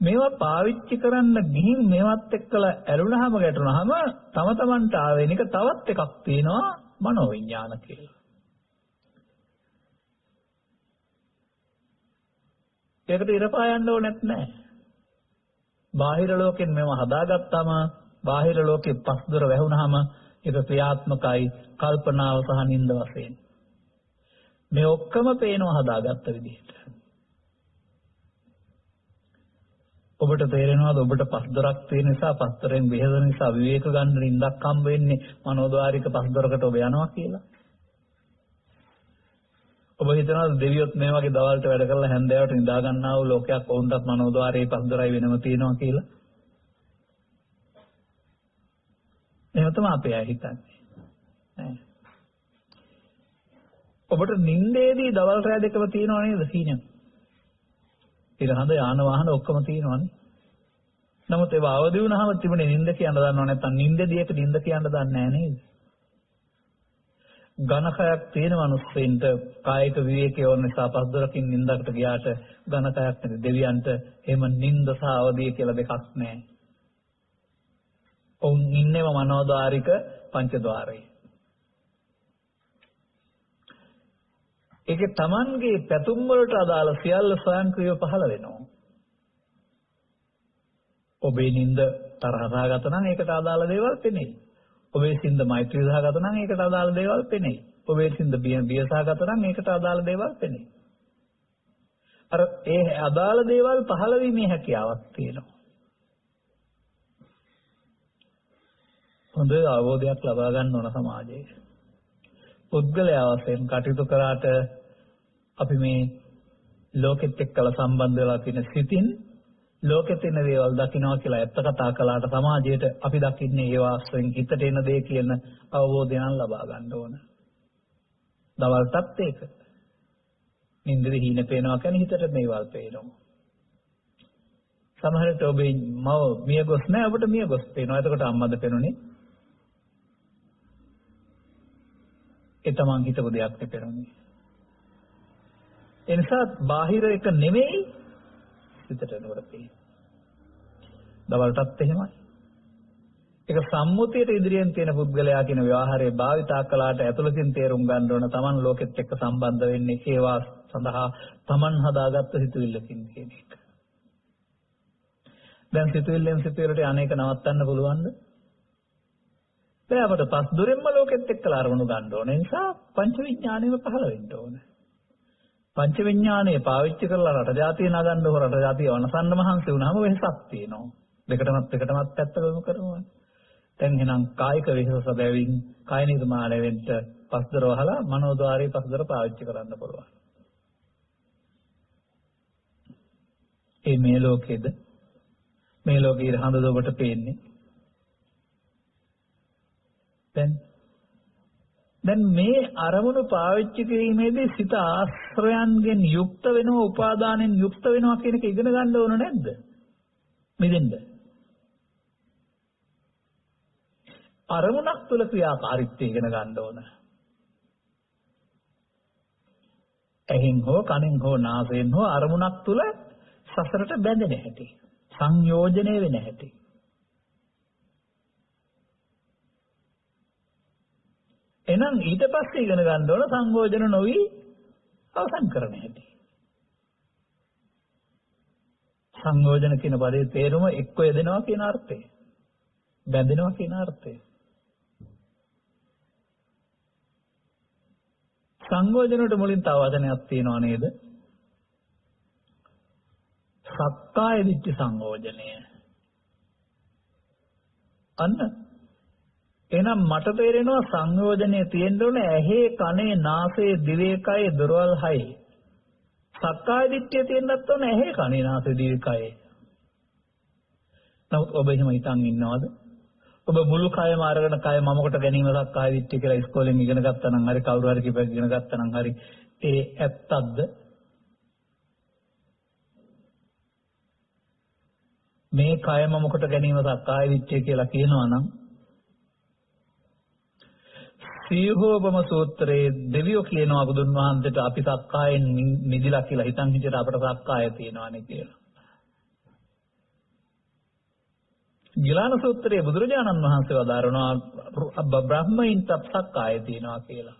මේවා පාවිච්චි කරන්න ගිහින් මේවත් එක්කලා ඇලුනහම ගැටුනහම තම තමන්ට ආවෙන එක තවත් එකක් තියෙනවා මනෝවිඤ්ඤාණ කියලා. ඒකට ඉරපායන්න ඕනෙත් නැහැ. බාහිර ලෝකෙන් මේව හදාගත්තාම බාහිර ලෝකෙ පස්දොර වැහුනහම ඒක ක්‍රියාත්මකයි කල්පනාව සහ නින්ද වශයෙන්. මේ ඔක්කොම පේනවා හදාගත්ත විදිහට. ඔබට තේරෙනවද ඔබට පස්දොරක් තියෙන නිසා පස්දොරෙන් බෙහෙත නිසා විවේක ගන්න නින්දක් හම්බ වෙන්නේ මනෝද්වාරික පස්දොරකට ඔබ යනවා කියලා? ඔබ හිතනවාද දෙවියොත් මේ වගේ දවල්ට වැඩ කරලා හැන්දෑවට නිදා ගන්නා වූ ලෝකයක් වුණත් මනෝද්වාරයේ පස්දොරයි වෙනම තියෙනවා කියලා? එහෙම තමයි අපි හිතන්නේ. නෑ. ඔබට නිින්දේදී දවල් රැ දෙකම තියෙනව නේද සීනියම්? ඉරහඳ යාන වාහන ඔක්කොම තියෙනවනේ. නමුත් ඒව අවදි වුණාම තිබුණේ නිින්ද කියන්න දන්නව නැත්නම් නිින්දදී එක නිින්ද කියන්න දන්නේ නැහැ නේද? ඝනකයක් තියෙන මිනිස්සුන්ට කායික විවේකයේ ඕන නිසා පස්දොරකින් නිින්දකට ගියාට ඝනකයක් නැති දෙවියන්ට එහෙම නිින්ද සහ අවදිය කියලා දෙකක් නැහැ. ඔවුන් ඉන්නේම මනෝද්වාරික පංචද්වාරයේ. ඒකේ Tamanගේ පැතුම් වලට අදාළ සියල්ල ස්වයංක්‍රීයව පහළ වෙනවා. ඔබේ නිින්ද තරහ සහගත නම් ඒකට අදාළ දේවල් පෙනෙයි. ඔබේ සින්ද මෛත්‍රී සහගත නම් ඒකට අදාළ දේවල් පෙනෙයි. ඔබේ සින්ද බිය සහගත නම් ඒකට අදාළ දේවල් පෙනෙයි. අර ඒ අදාළ දේවල් පහළ වීමේ හැකියාවක් තියෙනවා. හොඳ අවබෝධයක් ලබා ගන්න ඕන සමාජයේ. පුද්ගලයා වශයෙන් කටයුතු කරාට අපි මේ ලෝකෙත් එක්කලා සම්බන්ධ වෙලා තියෙන සිතින් ලෝකෙත් එන දේවල් දකින්නවා කියලා ඇත්ත කතා කළාට සමාජයට අපි දකින්නේ ඒ වාස්තවෙන් හිතට එන දේ කියන අවබෝධය නම් ලබා ගන්න ඕන. දවල්ටත් ඒක. නින්දේ හිණ පේනවා කියන්නේ හිතට මේවල් පේනවා. සමහරට ඔබේ මව මිය ගොස් නැහැ ඔබට මිය ගොස් පේනවා. එතකොට අම්මද පේනුනේ. ඒ තමන් හිතපු දෙයක් නෙපෙන්නේ. ඒ නිසා බාහිර එක නෙමෙයි හිතට එනකොට පේන්නේ. දවල්ටත් එහෙමයි. ඒක සම්මුතියට ඉදිරියෙන් තියෙන පුද්ගලයා කියන ව්‍යවහාරයේ භාවිතා කළාට ඇතුළතින් තේරුම් ගන්න ඕන තමන් ලෝකෙත් එක්ක සම්බන්ධ වෙන්නේ ඒවා සඳහා තමන් හදාගත්ත සිතුවිල්ලකින් කියන එක. දැන් සිතුවිල්ලෙන් සිතුවිල්ලට අනේක නවත්තන්න පුළුවන්ද? අපට පස් දුරෙන්ම ලෝකෙත් එක්කලා අරමුණු ගන්න ඕන නිසා පංච විඥාණයම පහළ වෙන්න ඕන. පංච විඥාණය පාවිච්චි කරලා රට ජාතිය නගන්න හොර රට ජාතිය වනසන්න මහන්සි වුණාම වෙහසක් තියෙනවා. දෙකටමත් පැත්ත කරමු. දැන් එහෙනම් කායික වෙහස සැබෑවින් කාය නිර්මාණය වෙන්න පස්දර වහලා මනෝද්වාරයේ පස්දර පාවිච්චි කරන්න පුළුවන්. මේ ලෝකෙද මේ ලෝකයේ හඳද ඔබට පේන්නේ. දැන් මේ අරමුණු පාවිච්චි කිරීමේදී සිත ආශ්‍රයන්ගෙන් යුක්ත වෙනවා උපාදානෙන් යුක්ත වෙනවා කියන එක ඉගෙන ගන්න ඕන නැද්ද? මෙදෙන්ද අරමුණක් තුළ ක්‍රියාකාරීත්වය ඉගෙන ගන්න ඕන. ඇහෙන් හෝ කනෙන් හෝ නාසයෙන් හෝ අරමුණක් තුළ සසරට බැඳෙන හැටි සංයෝජනය වෙන හැටි. එහෙනම් ඊට පස්සේ ඉගෙන ගන්න ඕන සංයෝජන නොවි අවසන් කරන හැටි. සංයෝජන කියන පදේ තේරුම එක්ක යෙදෙනවා කියන අර්ථය. බැඳෙනවා කියන අර්ථය. සංයෝජනට මුලින් තව වචනයක් තියෙනවා නේද? සක්කාය දිට්ඨි සංයෝජනය. අන්න එහෙනම් මට තේරෙනවා සංයෝජනයේ තියෙන්න ඕනේ ඇහි කනේ නාසයේ දිවේ කයේ දොරවල් හයි. සක්කාය දිට්ඨිය තියෙන්නත් ඕනේ ඇහි කනේ නාසයේ දිවේ කයේ. නමුත් ඔබ එහෙම හිතන් ඉන්නවද? ඔබ මුළු කයම අරගෙන කය මමකට ගැනීම සක්කාය දිට්ඨිය කියලා ඉස්කෝලෙන් ඉගෙන ගත්තා නම් හරි කවුරු හරි කිව්වා ඉගෙන ගත්තා නම් හරි ඒ ඇත්තක්ද? මේ කය මමකට ගැනීම සක්කාය දිට්ඨිය කියලා කියනවා නම් සීහෝපම සූත්‍රයේ දෙවියෝ කියනවා බුදුන් වහන්සේට අපි සක්කායෙන් මිදිලා කියලා හිතන් හිතට අපට සක්කාය තියෙනවානේ කියලා. ගිලාන සූත්‍රයේ බුදුරජාණන් වහන්සේ වදාරනවා බ්‍රහ්මයින්ට සක්කාය තියෙනවා කියලා.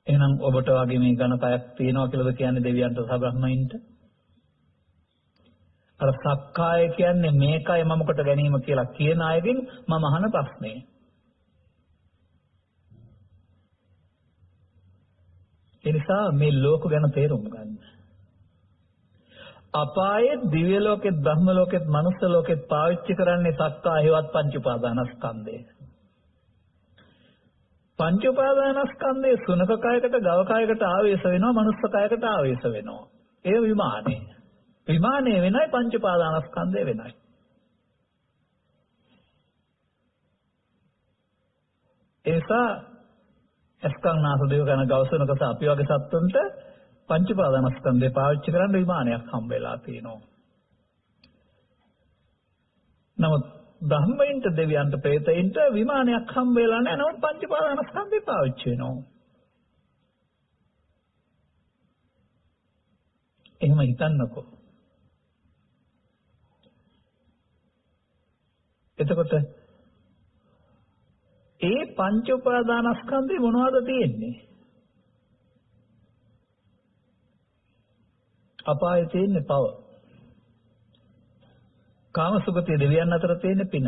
එහෙනම් ඔබට වගේ මේ ඝන කයක් තියෙනවා කියලාද කියන්නේ දෙවියන්ට සහ බ්‍රහ්මයින්ට? අර සක්කාය කියන්නේ මේකයි මම කොට ගැනීම කියලා කියන අයගෙන් මම අහන ප්‍රශ්නේ. ඒ නිසා මේ ලෝක ගැන තේරුම් ගන්න. අපායේ දිව්‍ය ලෝකෙත් බ්‍රහ්ම ලෝකෙත් මනුස්ස ලෝකෙත් පාවිච්චි කරන්නේ සක්කායවත් පංච උපාදානස්කන්ධය. පංච උපාදානස්කන්ධයේ සුනක කයකට ගව කයකට ආවේශ වෙනවා මනුස්ස කයකට ආවේශ වෙනවා. ඒ විමානේ. විමානේ වෙනයි පංච උපාදානස්කන්ධය වෙනයි. ඒසා එස්කන් නාස දේව කරන ගවසනක අපි වගේ සත්තුන්ට පංච උපාදානස්කන්ධය පාවිච්චි කරන්න විමානයක් හම්බ වෙලා තියෙනවා. නමුත් බ්‍රහ්මයින්ට දෙවියන්ට ප්‍රේතයින්ට විමානයක් හම්බ වෙලා නැහැ. නමුත් පංච උපාදානස්කන්ධය පාවිච්චි වෙනවා. එහෙම හිතන්නකෝ. එතකොට ඒ පංච උපාදානස්කන්ධේ මොනවද තියෙන්නේ? අපායේ තියෙන්නේ පව. කාමසුගතිය දෙවියන් අතර තියෙන්නේ පින.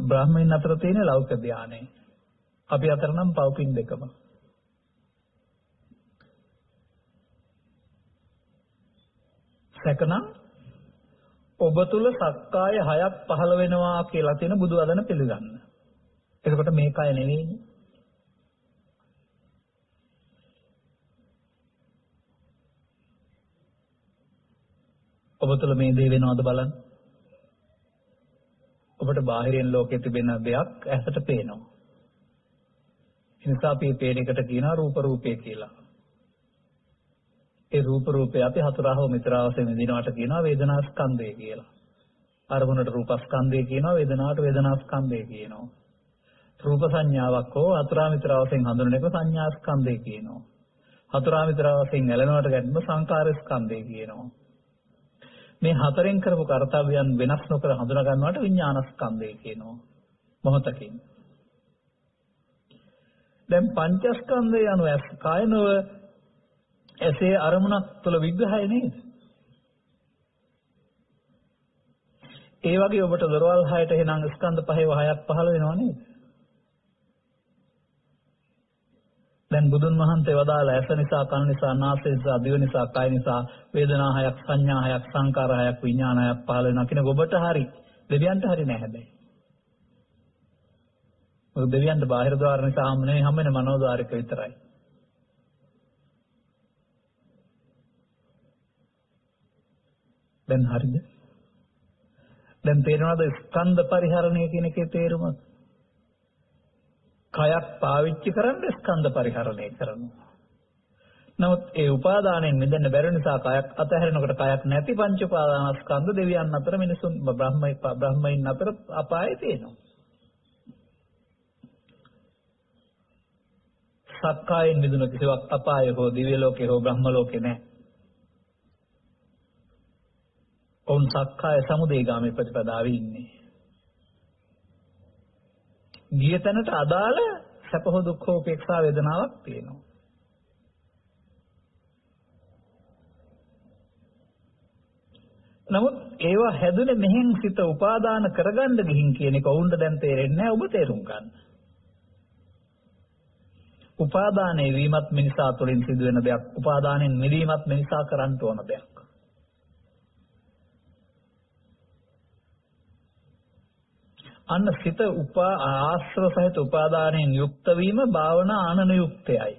බ්‍රහ්මයන් අතර තියෙන්නේ ලෞකික ධානය. අපි අතර නම් පව පින් දෙකම. සැකනම් ඔබ තුල සක්කාය 6ක් පහළ වෙනවා කියලා තියෙන බුදු වදන පිළිගන්න. එතකොට මේකයි නෙවෙයිනේ. ඔබ තුළ මේ දේ වෙනවද බලන්න. ඔබට බාහිරින් ලෝකෙ තිබෙන දෙයක් ඇසට පේනවා. ඒ නිසා අපි පේන එකට කියනවා රූප රූපේ කියලා. ඒ රූප රූපේ අපි හතරාව මිත්‍රාවසෙන් විඳිනවට කියනවා වේදනා ස්කන්ධය කියලා. අරමුණට රූප ස්කන්ධය කියනවා වේදනාවට වේදනා ස්කන්ධය කියනවා. රූප සංඥාවක් හෝ හතරා මිත්‍රාවසෙන් හඳුනන එක සංඥා ස්කන්ධය කියනවා. හතරා මිත්‍රාවසෙන් ඇලෙනවට ගැටෙන සංකාර ස්කන්ධය කියනවා. මේ හතරෙන් කරපු කර්තව්‍යයන් වෙනස් නොකර හඳුනා ගන්නවට විඥාන ස්කන්ධය කියනවා. මොහොතකින්. දැන් පංචස්කන්ධය අනුව කායනව එසේ අරමුණක් තුළ විග්‍රහය නේද? ඒ වගේ ඔබට දරවල් 6ට එහෙනම් ස්කන්ධ පහේව 6ක් පහළ වෙනව නේද? දැන් බුදුන් වහන්සේ වදාලා ඇස නිසා කන නිසා නාසය නිසා දිව නිසා කය නිසා වේදනා 6ක් සංඥා 6ක් සංකාර 6ක් විඥාන 6ක් පහළ වෙනවා කියන ඔබට හරි දෙවියන්ට හරි නෑ හැබැයි. ඔය දෙවියන්ට බාහිර ద్వාර නිසා හැම වෙන මනෝද්වාරික විතරයි. දැන් හරිද? දැන් තේරෙනවද ස්කන්ධ පරිහරණය කියන එකේ තේරුම? කයක් පාවිච්චි කරන්න ස්කන්ධ පරිහරණය කරනවා. නමුත් ඒ උපාදානයෙන් මිදෙන්න බැරි නිසා කයක් අතහැරෙනකොට කයක් නැති පංච උපාදානස්කන්ධ දෙවියන් අතර මිනිසුන් බ්‍රහ්මයින් අතර අපායේ තියෙනවා. සක්කායෙන් මිදුන කිසිවක් අපායේ හෝ දිව්‍ය ලෝකේ හෝ බ්‍රහ්ම ලෝකේ නැහැ. ඔවුන් සක්කාය සමුදයගාමී ප්‍රතිපදාවේ ඉන්නේ. ගිය තැනට අදාළ සැප හෝ දුක් හෝ උපේක්ෂා වේදනාවක් තියෙනවා. නමුත් ඒවා හැදුනේ මෙහෙන් සිත උපාදාන කරගන්න ගිහින් කියන එක වුණට දැන් තේරෙන්නේ නැහැ. ඔබ තේරුම් ගන්න. උපාදානයේ වීමත් මිනිසා තුළින් සිදුවෙන දෙයක්. උපාදානෙන් මිදීමත් මිනිසා කරන්න ඕන දෙයක්. අන්න සිත ආශ්‍රව සහිත උපාදානයෙන් යුක්ත වීම භාවනා ආනන යුක්තයයි.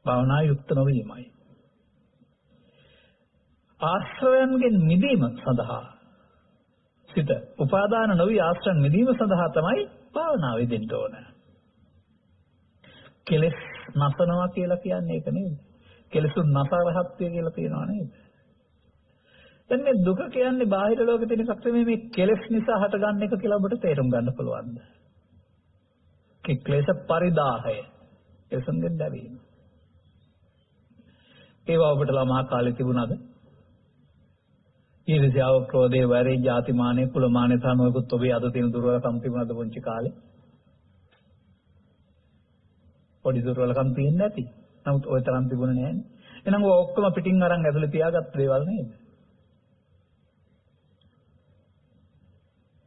භාවනා යුක්ත නොවීමයි. ආශ්‍රවයන්ගෙන් මිදීම සඳහා සිත උපාදාන නොවි ආශ්‍රයන් මිදීම සඳහා තමයි භාවනාව වෙදෙන්න ඕන. කෙලස් නසනවා කියලා කියන්නේ ඒක නේද? කෙලසුන් නසරහත්ය කියලා කියනවා නේද? දැන් මේ දුක කියන්නේ බාහිර ලෝකෙ තියෙන එකක් නෙමෙයි මේ කෙලෙස් නිසා හටගන්න එක කියලා ඔබට තේරුම් ගන්න පුළුවන්ද? ක්ලේශ පරිදාහය. එසංගෙන් දැවීම. ඒවා ඔබට ළමා කාලේ තිබුණාද? ඊර්ෂ්‍යාව, ක්‍රෝධය, වෛරය, ජාතිමානය, කුලමානය සහ නොයෙකුත් ඔබේ අද තියෙන දුර්වලකම් තිබුණාද පුංචි කාලේ? පොඩි දුර්වලකම් තියෙන්නේ නැති. නමුත් ওই තරම් තිබුණේ නැහැනේ. එහෙනම් ඔය ඔක්කොම පිටින් අරන් ඇතුලේ තියාගත්ත දේවල් නේද?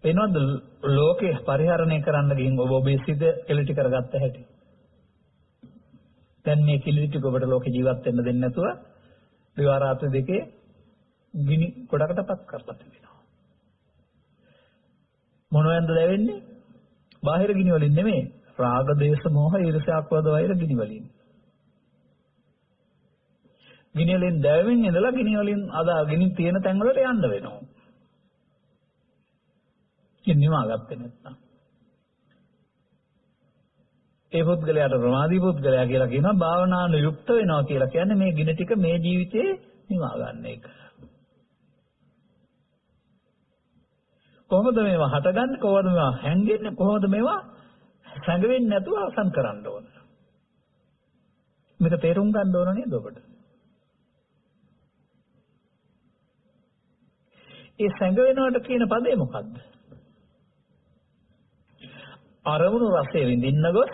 එනවද ලෝකේ පරිහරණය කරන්න ගින් ඔබ ඔබේ සිත කෙලිටි කරගත්ත හැටි. දැන් මේ කිලිටි ඔබට ලෝකේ ජීවත් වෙන්න දෙන්නේ නැතුව දිවා රාත්‍රී දෙකේ ගිනි ගොඩකටපත් කරලා තිබෙනවා. මොනවෙන්ද දැවෙන්නේ? බාහිර ගිනි වලින් නෙමෙයි. රාග, දේශ, මොහ, ඊර්ෂ්‍යා, ක්‍රෝධ, වෛර ගිනි වලින්. ගිනි වලින් දැවෙමින් ඉඳලා ගිනි වලින් ගිනි තියෙන තැන් වලට යන්න වෙනවා. නිවාගත්තේ නැත්නම් ඒ පුද්ගලයාට ප්‍රමාදී පුද්ගලයා කියලා කියනවා. භාවනානුයුක්ත වෙනවා කියලා කියන්නේ මේ ගින ටික මේ ජීවිතේ නිවා ගන්න එක. කොහොමද මේවා හටගන්නේ? කොහොමද මේවා හැංගෙන්නේ? කොහොමද මේවා සංගෙන්නේ නැතුව අවසන් කරන්න ඕන? මේක තේරුම් ගන්න ඕන නේද ඔබට? ඒ සංගෙනවට කියන පදේ මොකද්ද? අරමුණු රසය විඳින්න ගොස්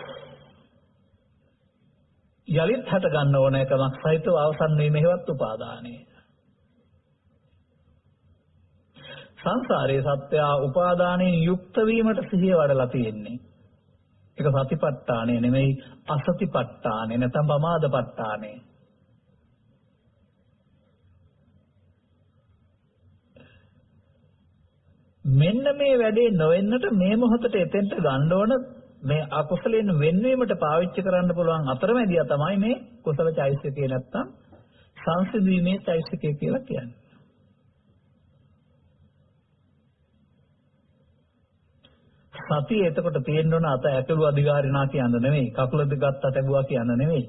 යලිත් හට ගන්න ඕන එකමක් සහිතව අවසන් වීම හේවත් උපාදානය. සංසාරයේ සත්‍ය උපාදානයෙන් යුක්ත වීමට සිහිය වඩලා තියෙන්නේ. ඒක සතිපට්ඨානය නෙමෙයි අසතිපට්ඨානය නැත්නම් ප්‍රමාදපට්ඨානය. මෙන්න මේ වැඩේ නොවෙන්නට මේ මොහොතට එතෙන්ට ගන්න ඕන මේ අකුසලයෙන් වෙන්වීමට පාවිච්චි කරන්න පුළුවන් අතරමැදියා තමයි මේ කුසල චෛතසිකේ නැත්තම් සංසිඳීමේ චෛතසිකේ කියලා කියන්නේ. සතිය එතකොට තියෙන්න ඕන අත ඇතුළු අධිකාරිනා කියන්න නෙමෙයි, කකුල දෙකත් අතැබුවා කියන්න නෙමෙයි.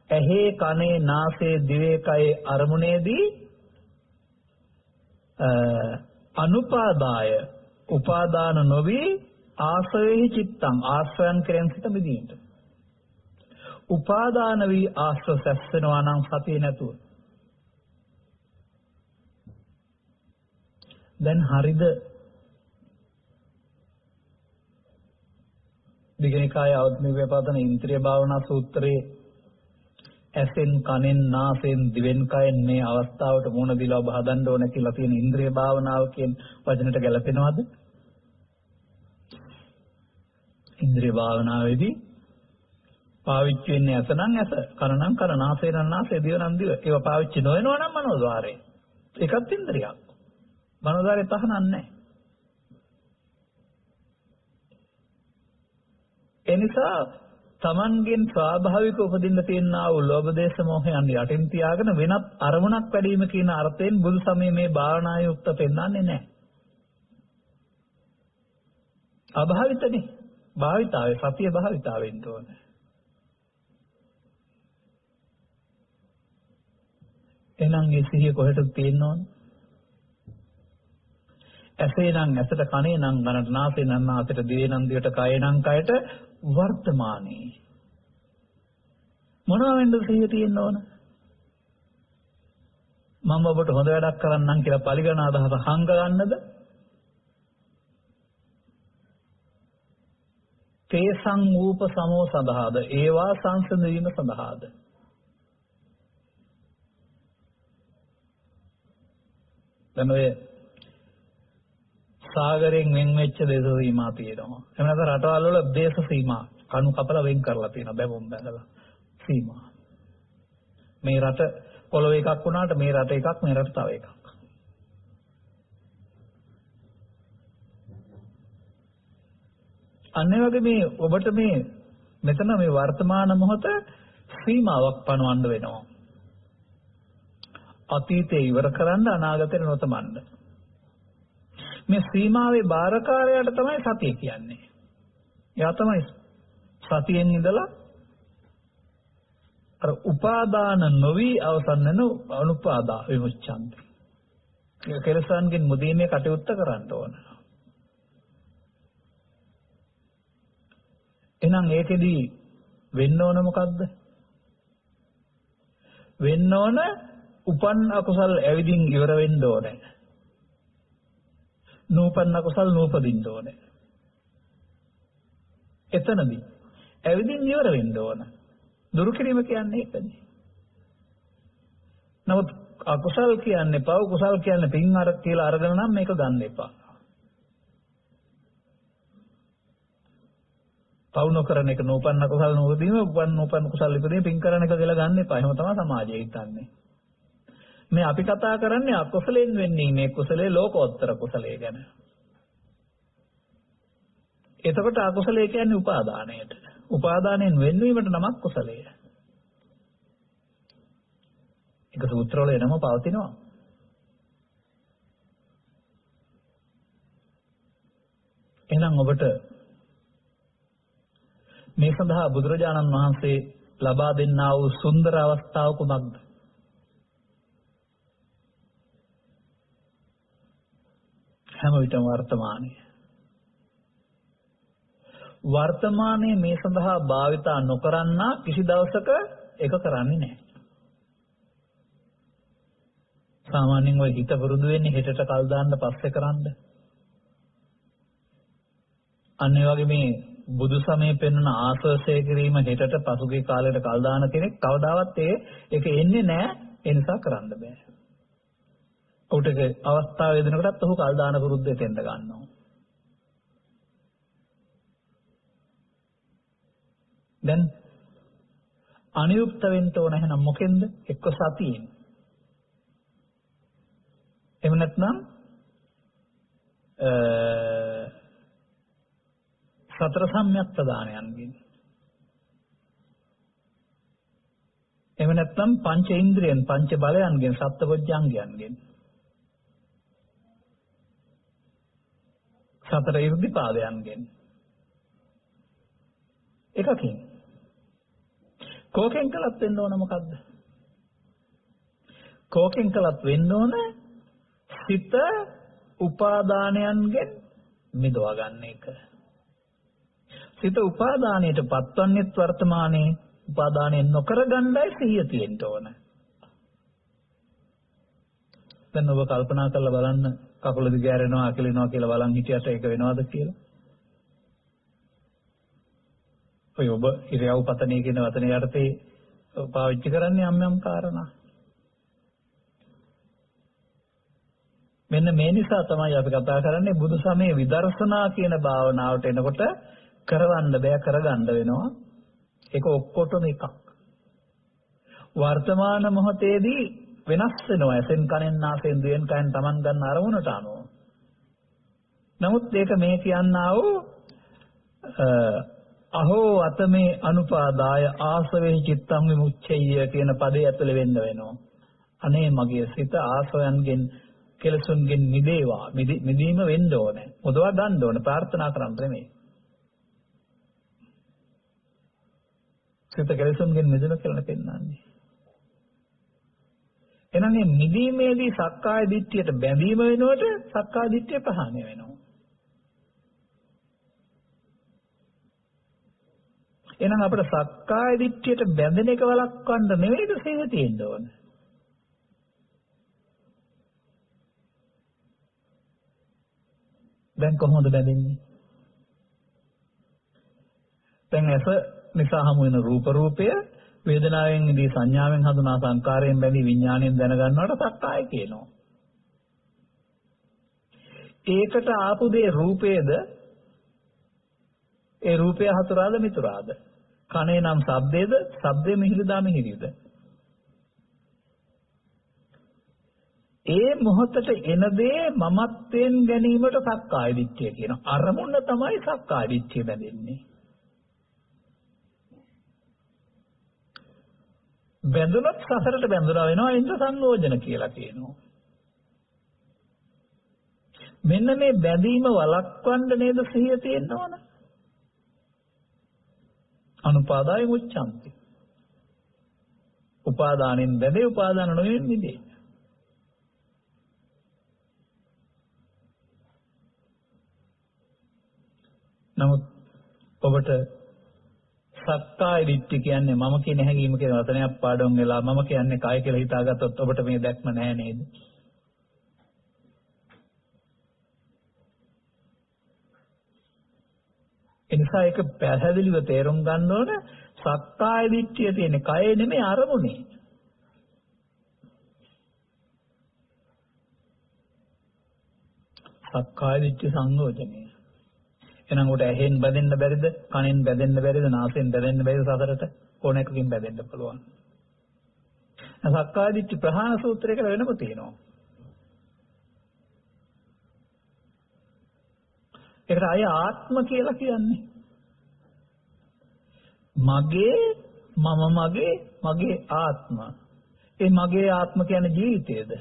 ඇහි, කනේ, නාසයේ, දිවේ, කයේ අරමුණේදී අනුපාදාය උපාදාන නොවි ආශ්‍රයෙහි චිත්තං ආශ්‍රයන් කෙරෙන් සිට මිදීමට. උපාදාන වී ආශ්‍රය සැස්සෙනවා නම් සතිය නැතුව. දැන් හරිද? දිගනිකාය අවධිනිවේපදන ඉන්ද්‍රිය භාවනා සූත්‍රයේ ඇසෙන්, කනෙන්, නාසයෙන්, දිවෙන්, කයෙන් මේ අවස්ථාවට මුණ දීලා ඔබ හදන්න ඕන කියලා තියෙන ඉන්ද්‍රිය භාවනාව කියන වචනට ගැලපෙනවද? ඉන්ද්‍රිය භාවනාවේදී පාවිච්චි වෙන්නේ ඇස නම් ඇස, කන නම් කන, නාසය නම් නාසය, දිව නම් දිව. ඒවා පාවිච්චි නොවෙනවා නම් මනෝද්වාරේ. ඒකත් ඉන්ද්‍රියක්. මනෝද්වාරේ තහනම් නැහැ. එනිසා තමන්ගෙන් ස්වාභාවික උපදින්න තියෙනා වූ ලෝභ දේශ මොහයන් යටින් තියාගෙන වෙනත් අරමුණක් වැඩිම කියන අර්ථයෙන් බුදු සමයේ මේ භාවනා යුක්ත පෙන්වන්නේ නැහැ. අභාවිතනේ. භාවිතාවේ සතිය භාවිතාවෙන්න ඕනේ. එහෙනම් මේ සිහිය කොහෙටද තියෙන්න ඕනේ? ඇසේ නම් ඇසට, කනේ නම් කනට, නාසයේ නම් නාසයට, දිවේ නම් දිවට, කයේ නම් කයට වර්තමානයේ මොනවා වෙන්නද සිහිය තියෙන්න ඕන? මම ඔබට හොඳ වැඩක් කරන්නම් කියලා පරිගණ අදහස හංග ගන්නද? තේසං ූප සමෝ සඳහාද? ඒවා සංසඳ වීම සඳහාද? දැන් ඔය සාගරයෙන් වෙන් වෙච්ච දේශ සීමා තියෙනවා. එහෙම නැත්නම් රටවල් වල දේශ සීමා කණු කපලා වෙන් කරලා තියෙනවා, බැබොම් බැලලා සීමා. මේ රට පොළොව එකක් වුණාට මේ රට එකක්, මේ රට තව එකක්. අන්න ඒ වගේ මේ ඔබට මේ මෙතන මේ වර්තමාන මොහොත සීමාවක් පනවන්න වෙනවා. අතීතේ ඉවර කරන්න, අනාගතේ නොතමන්න. මේ සීමාවේ බාරකාරයාට තමයි සතිය කියන්නේ. එයා තමයි සතියෙන් ඉඳලා අර උපාදාන නොවි අවසන් වෙන අනුපාදා විමුච්ඡන්ති. ඒ කෙලසන්ගෙන් මුදීමේ කටයුත්ත කරන්න ඕන. එහෙනම් ඒකෙදි වෙන්න ඕන මොකද්ද? වෙන්න ඕන උපන් අකුසල් ඇවිදින් ඉවර වෙන්න ඕනේ. නූපන්න කුසල් නූපදින්න ඕනේ. එතනදී ඇවිදින් ඉවර වෙන්න ඕන. දුරු කිරීම කියන්නේ ඒකනේ. නමුත් අකුසල් කියන්නේ පව, කුසල් කියන්නේ පින් අර කියලා අරගෙන නම් මේක ගන්න එපා. පව නොකරන එක නූපන්න කුසල් නූපදීම, නූපන්න කුසල් ඉපදීම පින් කරන එක කියලා ගන්න එපා. එහෙම තමයි සමාජය හිතන්නේ. මේ අපි කතා කරන්නේ අකුසලෙන් වෙන්නේ මේ කුසලයේ ලෝකෝත්තර කුසලයේ ගැන. එතකොට අකුසලයේ කියන්නේ උපාදානයට. උපාදානයෙන් වෙන්වීමට නමක් කුසලය. ඒක සූත්‍රවල එනම පවතිනවා. එහෙනම් ඔබට මේ සඳහා බුදුරජාණන් වහන්සේ ලබා දෙන්නා වූ සුන්දර අවස්ථාව කුමක්ද? හැම විටම වර්තමානයේ මේ සඳහා භාවිතා නොකරන්නා කිසි දවසක ඒක කරන්නේ නැහැ. සාමාන්‍යයෙන් ඔය හිත පුරුදු වෙන්නේ හෙටට කල් දාන්න පස්සේ කරන්න. අන්න ඒ වගේ මේ බුදු සමයේ පෙන්වන ආශ්‍රය කිරීම හෙටට පසුගිය කාලයට කල් දාන කෙනෙක් කවදාවත් ඒක එන්නේ නැහැ. ඒ නිසා කරන්න බෑ. උටක අවස්ථාව වේදෙනකොටත් ඔහු කල් දාන පුරුද්ද එතෙන්ද ගන්නවා. දැන් අනියුක්ත වෙන්න ඕන එහෙනම් මොකෙන්ද? එක්ක සතියෙන්. එහෙම නැත්නම් සතර සම්‍යක් ප්‍රදානයන්ගෙන්. එහෙම නැත්නම් පංච ඉන්ද්‍රියන්, පංච බලයන්ගෙන්, සප්තබොධ්‍යංගයන්ගෙන්. සතර ඉර්ධිපාදයන්ගෙන්. එකකින්. කෝකෙන් කළත් වෙන්න ඕන මොකද්ද? කෝකෙන් කළත් වෙන්න ඕන සිත උපාදානයන්ගෙන් මිදවා ගන්න එක. සිත උපාදානයට පත්වන්නේත් වර්තමානයේ උපාදානය නොකර ගන්නයි සිහිය තියෙන්න ඕන. දැන් ඔබ කල්පනා කරලා බලන්න කකුල දිගෑරෙනවා අකිලිනවා කියලා බලන් හිටියට ඒක වෙනවද කියලා? ඔය ඔබ ඉරියව් පතනේ කියන වචනේ යටතේ පාවිච්චි කරන්නේ යම් යම් කාරණා. මෙන්න මේ නිසා තමයි අපි කතා කරන්නේ බුදු සමයේ විදර්ශනා කියන භාවනාවට එනකොට කරවන්න බෑ, කරගන්න වෙනවා. ඒක ඔක්කොටම එකක්. වර්තමාන මොහොතේදී වෙනස් වෙනවා. ඇසෙන් කනෙන් නාසයෙන් දිවෙන් කයෙන් Taman ගන්න අරමුණට අනුව. නමුත් ඒක මේ කියන්නා වූ අහෝ අතමේ අනුපාදාය ආසවේ චිත්තං විමුච්ඡය කියන පදේ ඇතුළේ වෙන්න වෙනවා. අනේ මගේ සිත ආසවයන්ගෙන් කෙලසුන්ගෙන් මිදේවා. මිදීම වෙන්න ඕනේ. උදවා ගන්න ඕනේ. ප්‍රාර්ථනා කරන්න නෙමෙයි. සිත කෙලසුන්ගෙන් මිදෙන කියලා පෙන්නන්නේ. එහෙනම් මේ මිදීමේදී සක්කාය දිට්ඨියට බැඳීම වෙනකොට සක්කාය දිට්ඨිය ප්‍රහාණය වෙනවා. එහෙනම් අපිට සක්කාය දිට්ඨියට බැඳෙන එක වළක්වන්න නෙවෙයිද සිහිය තියෙන්න ඕන. දැන් කොහොමද බැඳෙන්නේ? දැන් ඇස නිසා හමු වෙන රූපය වේදනාවෙන් ඉදී සංඥාවෙන් හඳුනා සංකාරයෙන් බැඳි විඥාණයෙන් දැනගන්නවට සක්කාය කියනවා. ඒකට ආපු දේ රූපේද? ඒ රූපය හතරාද මිතුරාද? කනේ නම් ශබ්දේද? ශබ්දේ මිහිරිදා මිහිරිද? ඒ මොහොතට එන දේ මමත්වයෙන් ගැනීමට සක්කාය දිට්ඨිය කියනවා. අරමුණ තමයි සක්කාය දිට්ඨිය බැඳෙන්නේ. බැඳුනොත් සසරට බැඳුනා වෙනවා. ඉන්ද්‍ර සංයෝජන කියලා කියනවා. මෙන්න මේ බැඳීම වළක්වන්න නේද සිහිය තියෙන්න ඕන. අනුපාදාය මුච්ඡන්ති. උපාදානෙන් බැඳේ උපාදාන නොවෙන්නේ නිදේ. නමුත් ඔබට සක්කාය දිට්ඨිය කියන්නේ මම කියන හැඟීම කියන වචනයක් පාඩම් වෙලා මම කියන්නේ කය කියලා හිතාගත්තොත් ඔබට මේ දැක්ම නැහැ නේද? එනිසා ඒක පැහැදිලිව තේරුම් ගන්න ඕන සක්කාය දිට්ඨිය තියෙන කය නෙමෙයි අරමුණේ. සක්කාය දිට්ඨි සංයෝජනය. එහෙනම් උට ඇහෙන් බැඳෙන්න බැරිද? කනෙන් බැඳෙන්න බැරිද? නාසයෙන් බැඳෙන්න බැරිද? සතරට ඕන එකකින් බැඳෙන්න පුළුවන්. සක්කාය දිට්ඨි ප්‍රහාණ සූත්‍රය කියලා වෙනම තියෙනවා. ඒකට අය ආත්ම කියලා කියන්නේ. මගේ ආත්ම. ඒ මගේ ආත්ම කියන්නේ ජීවිතයද?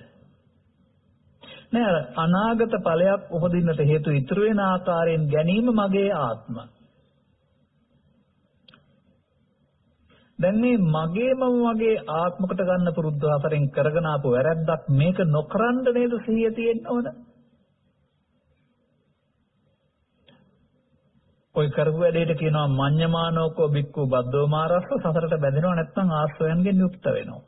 නෑ, අනාගත ඵලයක් උපදින්නට හේතු ඉතුරු වෙන ආකාරයෙන් ගැනීම මගේ ආත්ම. දැන් මේ මගේ ආත්මකට ගන්න පුරුද්ද අතරින් කරගෙන ආපු වැරද්දක් මේක නොකරන්න නේද සිහිය තියෙන්න ඕන. ඔය කරපු වැඩේට කියනවා මඤ්ඤමානෝකෝ බික්කු බද්දෝ මාරස්ස, සසරට බැඳෙනවා නැත්නම් ආශ්‍රයන්ගෙන් යුක්ත වෙනවා.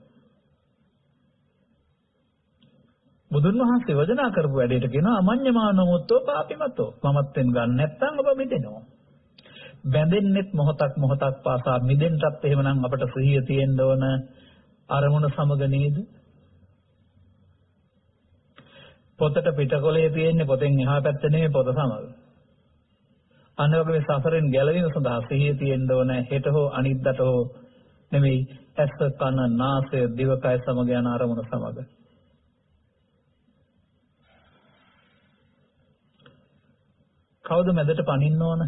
බුදුන් වහන්සේ වදනා කරපු වැඩේට කියනවා අමඤ්ඤමානෝමුත්තෝ පාපිමතෝ. මමත්වෙන් ගන්න නැත්නම් ඔබ මිදෙනවා. බැඳෙන්නෙත් මොහොතක් පාසා මිදෙන්නත් එහෙමනම් අපට සිහිය තියෙන්න ඕන අරමුණ සමග නේද? පොතට පිටකොලේ තියෙන්නේ පොතෙන් එහා පැත්ත නෙමෙයි පොත සමග. අනවගේ සසරෙන් ගැලවීම සඳහා සිහිය තියෙන්න ඕන හෙට හෝ අනිද්දාට හෝ නෙමෙයි ඇස කන නාසය දිවකය සමග යන අරමුණ සමග. කවුද මැදට පනින්න ඕන?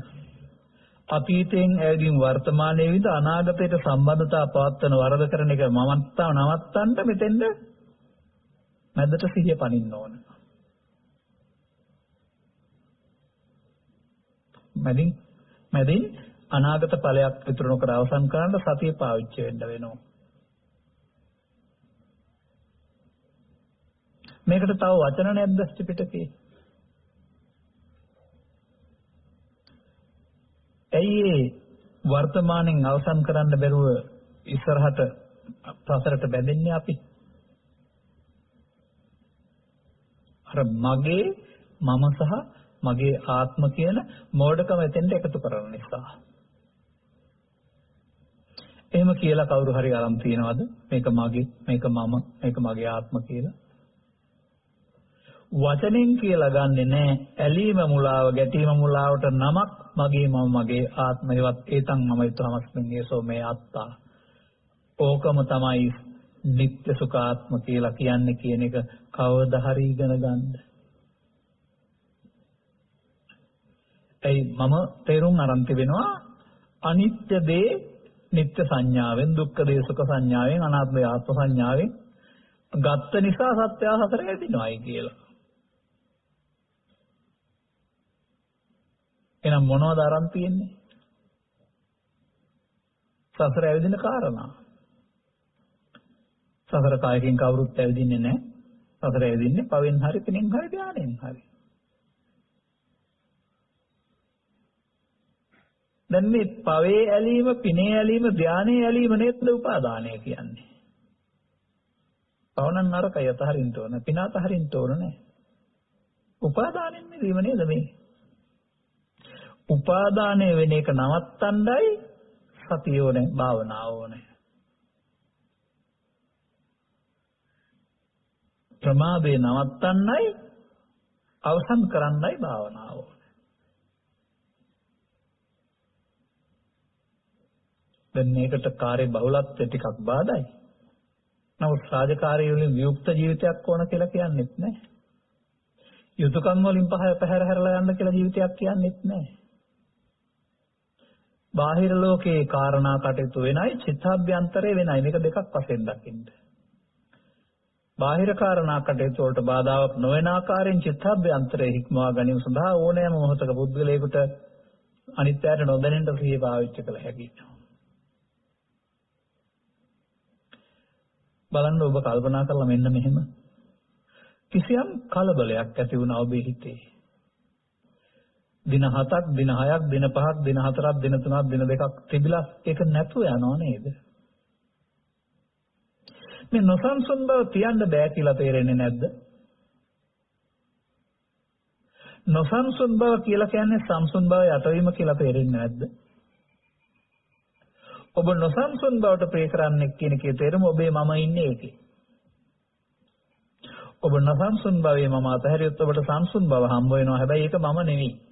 අතීතයෙන් ඇවිදින් වර්තමානයේ විඳ අනාගතයට සම්බන්ධතා පවත්වන වරද කරන එක නවත්තන්න මෙතෙන්ද මැදට සිහිය පනින්න ඕන. මැදින් අනාගත ඵලයක් ඉතුරු නොකර අවසන් කරන්න සතිය පාවිච්චි වෙන්න වෙනවා. මේකට තව වචන නැද්ද ත්‍රිපිටකේ? ඇයි වර්තමානෙන් අවසන් කරන්න බැරුව ඉස්සරහට සසරට බැඳෙන්නේ අපි? අර මම සහ මගේ ආත්ම කියන මෝඩකම එතෙන්ට එකතු කරන නිසා. එහෙම කියලා කවුරු හරි අරන් තියනවද? මේක මගේ, මේක මම, මේක මගේ ආත්ම කියලා. වචනෙන් කියලා ගන්නෙ නෑ. ඇලීම මුලාව, ගැටීම මුලාවට නමක් මගේ ආත්මයවත් ඒතන් මම ඊතමස්මින් ඒසෝ මේ අත්තා. ඕකම තමයි නිත්‍ය සුඛාත්ම කියලා කියන්නේ කියන එක කවදා හරි ඉගෙන ගන්න. මම තේරුම් අරන් තිබෙනවා අනිත්‍ය දේ නිත්‍ය සංඥාවෙන්, දුක්ඛ දේ සුඛ සංඥාවෙන්, අනාත්ම දේ ආත්ම සංඥාවෙන් ගත්ත නිසා සත්‍ය හතර ඇදිනවයි කියලා. එහෙනම් මොනවද අරන් තියෙන්නේ? සසර ඇවිදින කාරණා. සසර කායකින් කවුරුත් ඇවිදින්නේ නැහැ. සසර ඇවිදින්නේ පවෙන් හරි, පිනෙන් හරි, ධානයෙන් හරි. දැන් මේ පවේ ඇලීම, පිනේ ඇලීම, ධානයේ ඇලීම නේද උපාදානය කියන්නේ. පවණන් නරකය අතහරින්න ඕන, පින අතහරින්න ඕන නෑ. උපාදානෙන් මිදීම නේද මේ? උපාදානය වෙන එක නවත්තන්නයි සතිය ඕනේ, භාවනාව ඕනේ. ප්‍රමාදේ නවත්තන්නයි අවසන් කරන්නයි භාවනාව ඕනේ. දැන් මේකට කාර්ය බහුලත්වය ටිකක් බාධායි. නමුත් රාජකාරී වලින් වියුක්ත ජීවිතයක් ඕන කියලා කියන්නේත් නැහැ. යුතුයකම් වලින් පැහැර හැරලා යන්න කියලා ජීවිතයක් කියන්නේත් නැහැ. බාහිර ලෝකේ කාරණා කටයුතු වෙනයි, චිත්තාභ්‍යන්තරේ වෙනයි. මේක දෙකක් වශයෙන් දකින්න. බාහිර කාරණා කටයුතු වලට බාධාවක් නොවන ආකාරයෙන් චිත්තාභ්‍යන්තරේ හික්මවා ගැනීම සඳහා ඕනෑම මොහොතක පුද්ගලයෙකුට අනිත්‍යයට නොදැනෙන්න සිහිය පාවිච්චි කළ හැකියි. බලන්න ඔබ කල්පනා කරලා මෙන්න මෙහෙම කිසියම් කලබලයක් ඇති වුණා ඔබේ හිතේ. දින 7ක්, දින 6ක්, දින 5ක්, දින 4ක්, දින 3ක්, දින 2ක් තිබිලා ඒක නැතුව යනව නේද? මේ නොසන්සුන් බව තියන්න බෑ කියලා තේරෙන්නේ නැද්ද? නොසන්සුන් බව කියලා කියන්නේ සංසුන් බව යටවීම කියලා තේරෙන්නේ නැද්ද? ඔබ නොසන්සුන් බවට ප්‍රේ කරන්නේ කියන එකේ තේරුම ඔබේ මම ඉන්නේ ඒකේ. ඔබ නොසන්සුන් භවයේ මම අතහැරියොත් ඔබට සංසුන් බව හම්බ වෙනවා. හැබැයි ඒක මම නෙවෙයි.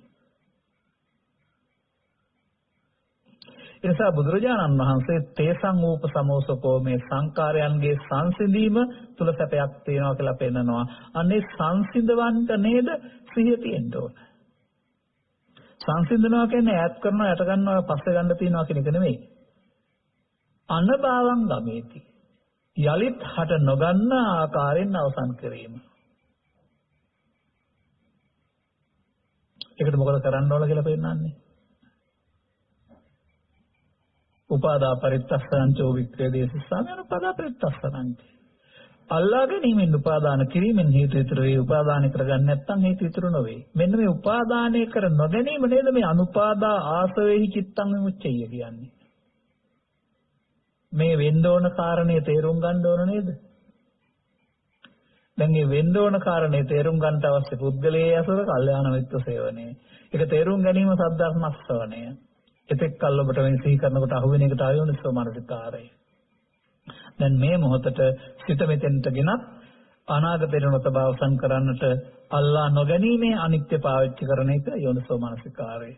ඒ නිසා බුදුරජාණන් වහන්සේ තේසං ූප සමෝසකෝ මේ සංකාරයන්ගේ සංසිඳීම තුල සැපයක් තියෙනවා කියලා පෙන්නනවා. අනේ සංසිඳවන්ට නේද සිහිය තියෙන්න ඕන. සංසිඳනවා කියන්නේ ඈත් කරනවා යට ගන්නවා පස්සේ ගන්න තියනවා කියන එක නෙමෙයි. අනභවං ගමේති. යලිත් හට නොගන්න ආකාරයෙන් අවසන් කිරීම. ඒකට මොකද කරන්න ඕන කියලා පෙන්නන්නේ? උපාදා පරිත්තස්සංචෝ වික්‍රේ දේශස්සාමයන් උපාදා පරිත්තස්සංච. අල්ලා ගැනීමෙන් උපාදාන කිරීමෙන් හේතු ඉතුරු වේ. උපාදාන කරගන්න නැත්නම් හේතු ඉතුරු නොවේ. මෙන්න මේ උපාදානය කර නොගැනීම නේද මේ අනුපාදා ආසවේහි චිත්තං විමුච්ඡය කියන්නේ. මේ වෙන්න ඕන කාරණේ තේරුම් ගන්න ඕන නේද? දැන් මේ වෙන්න ඕන කාරණේ තේරුම් ගන්නට අවශ්‍ය පුද්ගලයේ අසුර කල්යාණ මිත්‍ර සේවනයේ. ඒක තේරුම් ගැනීම සද්ධර්මස්සවණය. එතෙක් කල් ඔබට වෙන සිහි කරනකොට අහුවෙන එකට ආයෝනිසෝ මානසිකාරය. දැන් මේ මොහොතට සිත මෙතෙන්ට ගෙනත් අනාගතේට නොතබ අවසන් කරන්නට අල්ලා නොගැනීමේ අනිත්‍ය පාවිච්චි කරන එක යෝනිසෝ මානසිකාරය.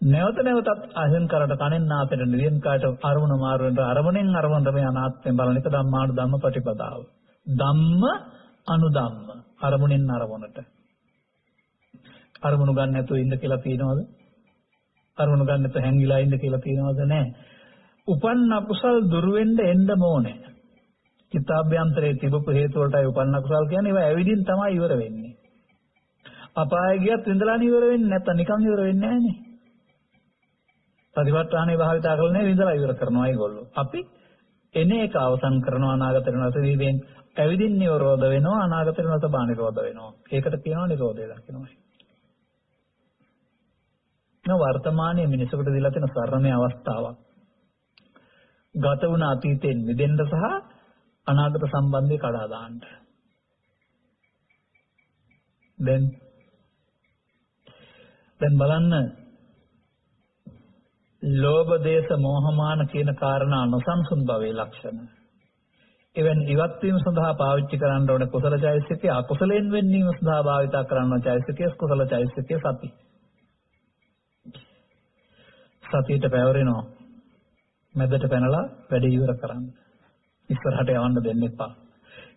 නැවත නැවතත් අහෙන් කරට කනෙන් නාසයට නිදින් කාට අරමුණ මාරු වෙන අරමුණෙන් අරමුණට මේ අනාත්මයෙන් බලන එක ධම්මානුධම්ම ප්‍රතිපදාව. ධම්ම අනුධම්ම අරමුණෙන් අරමුණට. අරමුණු ගන්න නැතුව ඉන්න කියලා තියනවද? අරමුණු ගන්න නැතුව හැංගිලා ඉන්න කියලා තියනවද? නැහැ. උපන්න අකුසල් දුරු වෙන්න එන්න ඕනේ. චිත්තාභ්‍යන්තරයේ තිබපු හේතු වලටයි උපන්න අකුසල් කියන්නේ. ඒවා ඇවිදින් තමයි ඉවර වෙන්නේ. අපාය ගියත් ඉඳලා ඉවර වෙන්නේ නැත්නම් නිකන් ඉවර වෙන්නේ නැහනේ. ප්‍රතිපත්තානේ භාවිතා කරලා නේ විඳලා ඉවර කරනවා ඒගොල්ලෝ. අපි එන එක අවසන් කරනවා අනාගතේ නැතිවෙන් ඇවිදින් නිරෝධ වෙනවා අනාගතේ නැතබා නිරෝධ වෙනවා. ඒකට කියනවා නිරෝධය දකින්නවා. නෝ වර්තමානයේ මිනිසෙකුට දීලා තියෙන සරණේ අවස්ථාවක්. ගත වුණ අතීතයෙන් මිදෙන්න සහ අනාගත සම්බන්ධය කඩා දාන්න. දැන් බලන්න ලෝභ දේශ මොහමාන කියන කාරණා නොසන්සුන් භවයේ ලක්ෂණ. එවන් ඉවත් වීම සඳහා පාවිච්චි කරන්න ඕන කුසල චෛතසිකය අකුසලෙන් වෙන්වීම සඳහා භාවිත කරන චෛතසිකය කුසල චෛතසිකය සති. සතියට පැවරෙනවා. මැදට පැනලා වැඩ ඉවර කරන්න. ඉස්සරහට යවන්න දෙන්න එපා.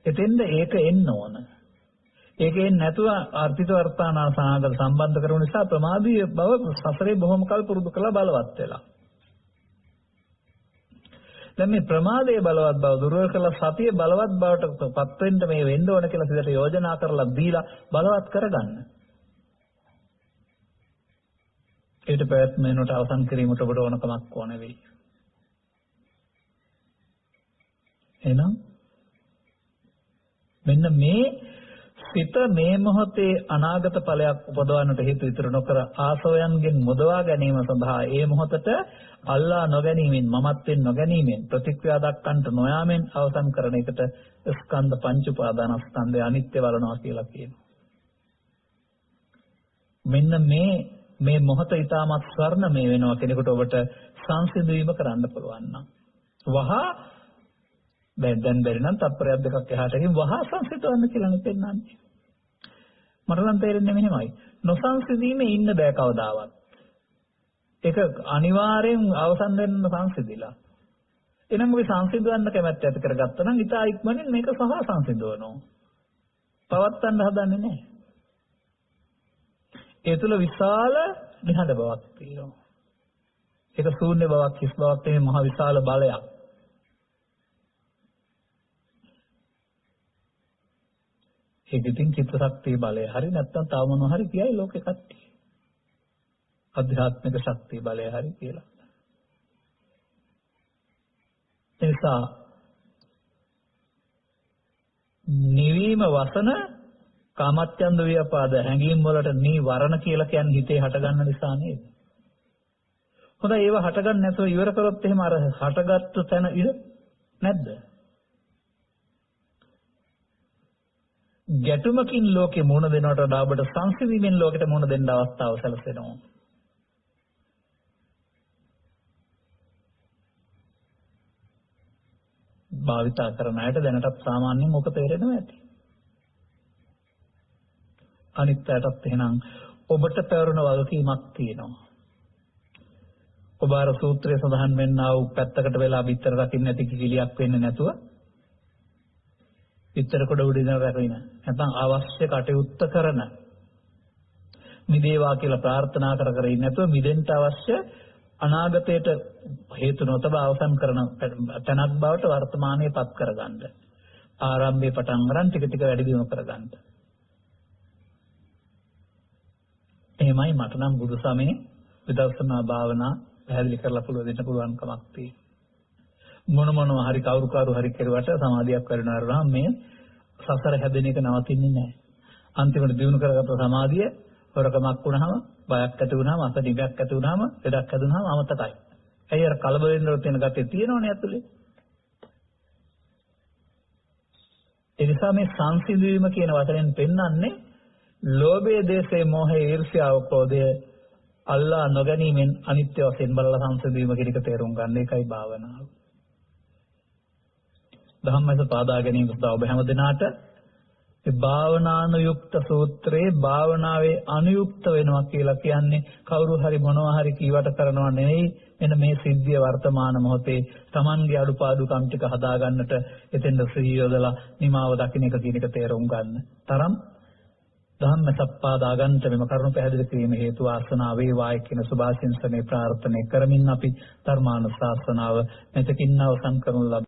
එතෙන්ද ඒක එන්න ඕන. ඒකෙන් නැතුව ආර්ථික වර්තානා සාගත සම්බන්ධ කරන නිසා ප්‍රමාදී බව සසරේ බොහොම කල් පුරුදු කළා බලවත් වෙලා. දැන් මේ ප්‍රමාදයේ බලවත් බව දුර්වල කළ සතිය බලවත් බවට පත් වෙන්න මේ වෙන්න ඕන කියලා සිතට යෝජනා කරලා දීලා බලවත් කරගන්න. ඊට ප්‍රයත්නයට අවසන් කිරීමට ඔබට ඕනකමක් ඕන වෙයි. එහෙනම් මෙන්න මේ සිත මේ මොහොතේ අනාගත ඵලයක් උපදවන්නට හේතු ඉතුරු නොකර ආසවයන්ගෙන් මුදවා ගැනීම සඳහා ඒ මොහොතට අල්ලා නොගැනීමෙන් මමත්වෙන් නොගැනීමෙන් ප්‍රතික්‍රියා දක්වන්නට නොයාමෙන් අවසන් කරන එකට ස්කන්ධ පංච උපාදානස්කන්ධය අනිත්‍ය වලනවා කියලා කියනවා. මෙන්න මේ මොහොත ඊටමත් ස්වර්ණමය වෙනවා කෙනෙකුට ඔබට සංසිඳීම කරන්න පුළුවන් නම් වහා දැන් බැරි නම් තප්පරයක් දෙකක් එහාට ගිහින් වහා සංසිඳවන්න කියලා නෙපෙන්නන්නේ. මට නම් තේරෙන්නේ මෙහෙමයි. නොසංසිඳීමේ ඉන්න බෑ කවදාවත්. ඒක අනිවාර්යෙන් අවසන් වෙන්න සංසිඳිලා. එනම් ඔබ සංසිඳවන්න කැමැත්ත ඇති කරගත්තා නම් ඊට ඉක්මනින් මේක සහ සංසිඳවනවා. පවත්තන්න හදන්නේ නැහැ. ඒ තුල විශාල නිහඬ බවක් තියෙනවා. ඒක ශූන්‍ය බවක් හිස් බවක් නෙමෙයි මහ විශාල බලයක්. ඒක ඉතින් චිත්ත ශක්තිය බලය හරි නැත්නම් තව මොනවා හරි කියයි ලෝකෙ කට්ටිය. අධ්‍යාත්මික ශක්තිය බලය හරි කියලා. එනිසා නිවීම වසන කාමච්ඡන්ද ව්‍යාපාද හැඟීම් වලට නීවරණ කියලා කියන්නේ හිතේ හටගන්න නිසා නේද? හොඳයි ඒව හටගන්න නැතුව ඉවර කරොත් එහෙම අර හටගත්තු තැන ඉර නැද්ද? ගැටුමකින් ලෝකේ මුණ දෙනවට වඩා ඔබට සංසිඳීමෙන් ලෝකෙට මුණ දෙන්න අවස්ථාව සැලසෙනවා. භාවිතා කරන අයට දැනටත් සාමාන්‍යයෙන් මොක තේරෙනවා ඇති. අනිත් අයටත් එහෙනම් ඔබට පැවරුණ වගකීමක් තියෙනවා. ඔබ අර සූත්‍රයේ සඳහන් වෙන්නා වූ පැත්තකට වෙලා බිත්තර රකින්න නැති කිලියක් වෙන්නේ නැතුව බිත්තර කොට උඩින් රැකගෙන නැත්නම් අවශ්‍ය කටයුත්ත කරන මිදේවා කියලා ප්‍රාර්ථනා කර කර ඉන්නේ නැතුව මිදෙන්න අවශ්‍ය අනාගතයට හේතු නොතබ අවසන් කරන තැනක් බවට වර්තමානයේ පත් කරගන්න. ආරම්භයේ පටන් ගන්න ටික ටික වැඩි දියුණු කරගන්න. එහෙමයි මට නම් බුදු සමයේ විදර්ශනා භාවනා පැහැදිලි කරලා දෙන්න පුළුවන් කමක් තියෙනවා. මොනවා හරි කවුරු හරි කෙරුවට සමාධියක් වැඩිනවා මේ සසර හැදෙන එක නවතින්නේ නැහැ. අන්තිමට දිනු කරගත්ත සමාධිය හොරකමක් වුණාම, බයක් ඇති වුණාම, අසනීපයක් ඇති වුණාම, ලෙඩක් ඇදුනහම අමතකයි. ඇයි අර කලබල වෙන්න තියෙන ගැටේ තියෙනවනේ ඇතුලේ. ඒ නිසා මේ සංසිඳීම කියන වචනෙන් පෙන්වන්නේ ලෝභය, දේශය, මොහය, ඊර්ෂ්‍යාව, ක්‍රෝධය අල්ලා නොගැනීමෙන් අනිත්‍ය වශයෙන් බලලා සංසිඳීම කියන එක තේරුම් ගන්න එකයි භාවනාව. ධම්මස පාදා ගැනීම සඳහා ඔබ හැම දිනාට ඒ භාවනානුයුක්ත සූත්‍රයේ භාවනාවේ අනුයුක්ත වෙනවා කියලා කියන්නේ කවුරු හරි මොනවා හරි කීවට කරනවා නෙවෙයි. මෙන්න මේ සිද්ධිය වර්තමාන මොහොතේ Tamanගේ අඩුපාඩුකම් ටික හදාගන්නට එතෙන්ද සිහිය යොදලා නිමාව දකින්න එක කියන එක තේරුම් ගන්න තරම් ධම්මසප්පාදා ගන්නට මෙම කරුණු පැහැදිලි කිරීම හේතු වාසනා වේවායි කියන සුභාශිංසනේ ප්‍රාර්ථනා කරමින් අපි ධර්මානුශාසනාව මෙතකින් අවසන් කරනු ලබ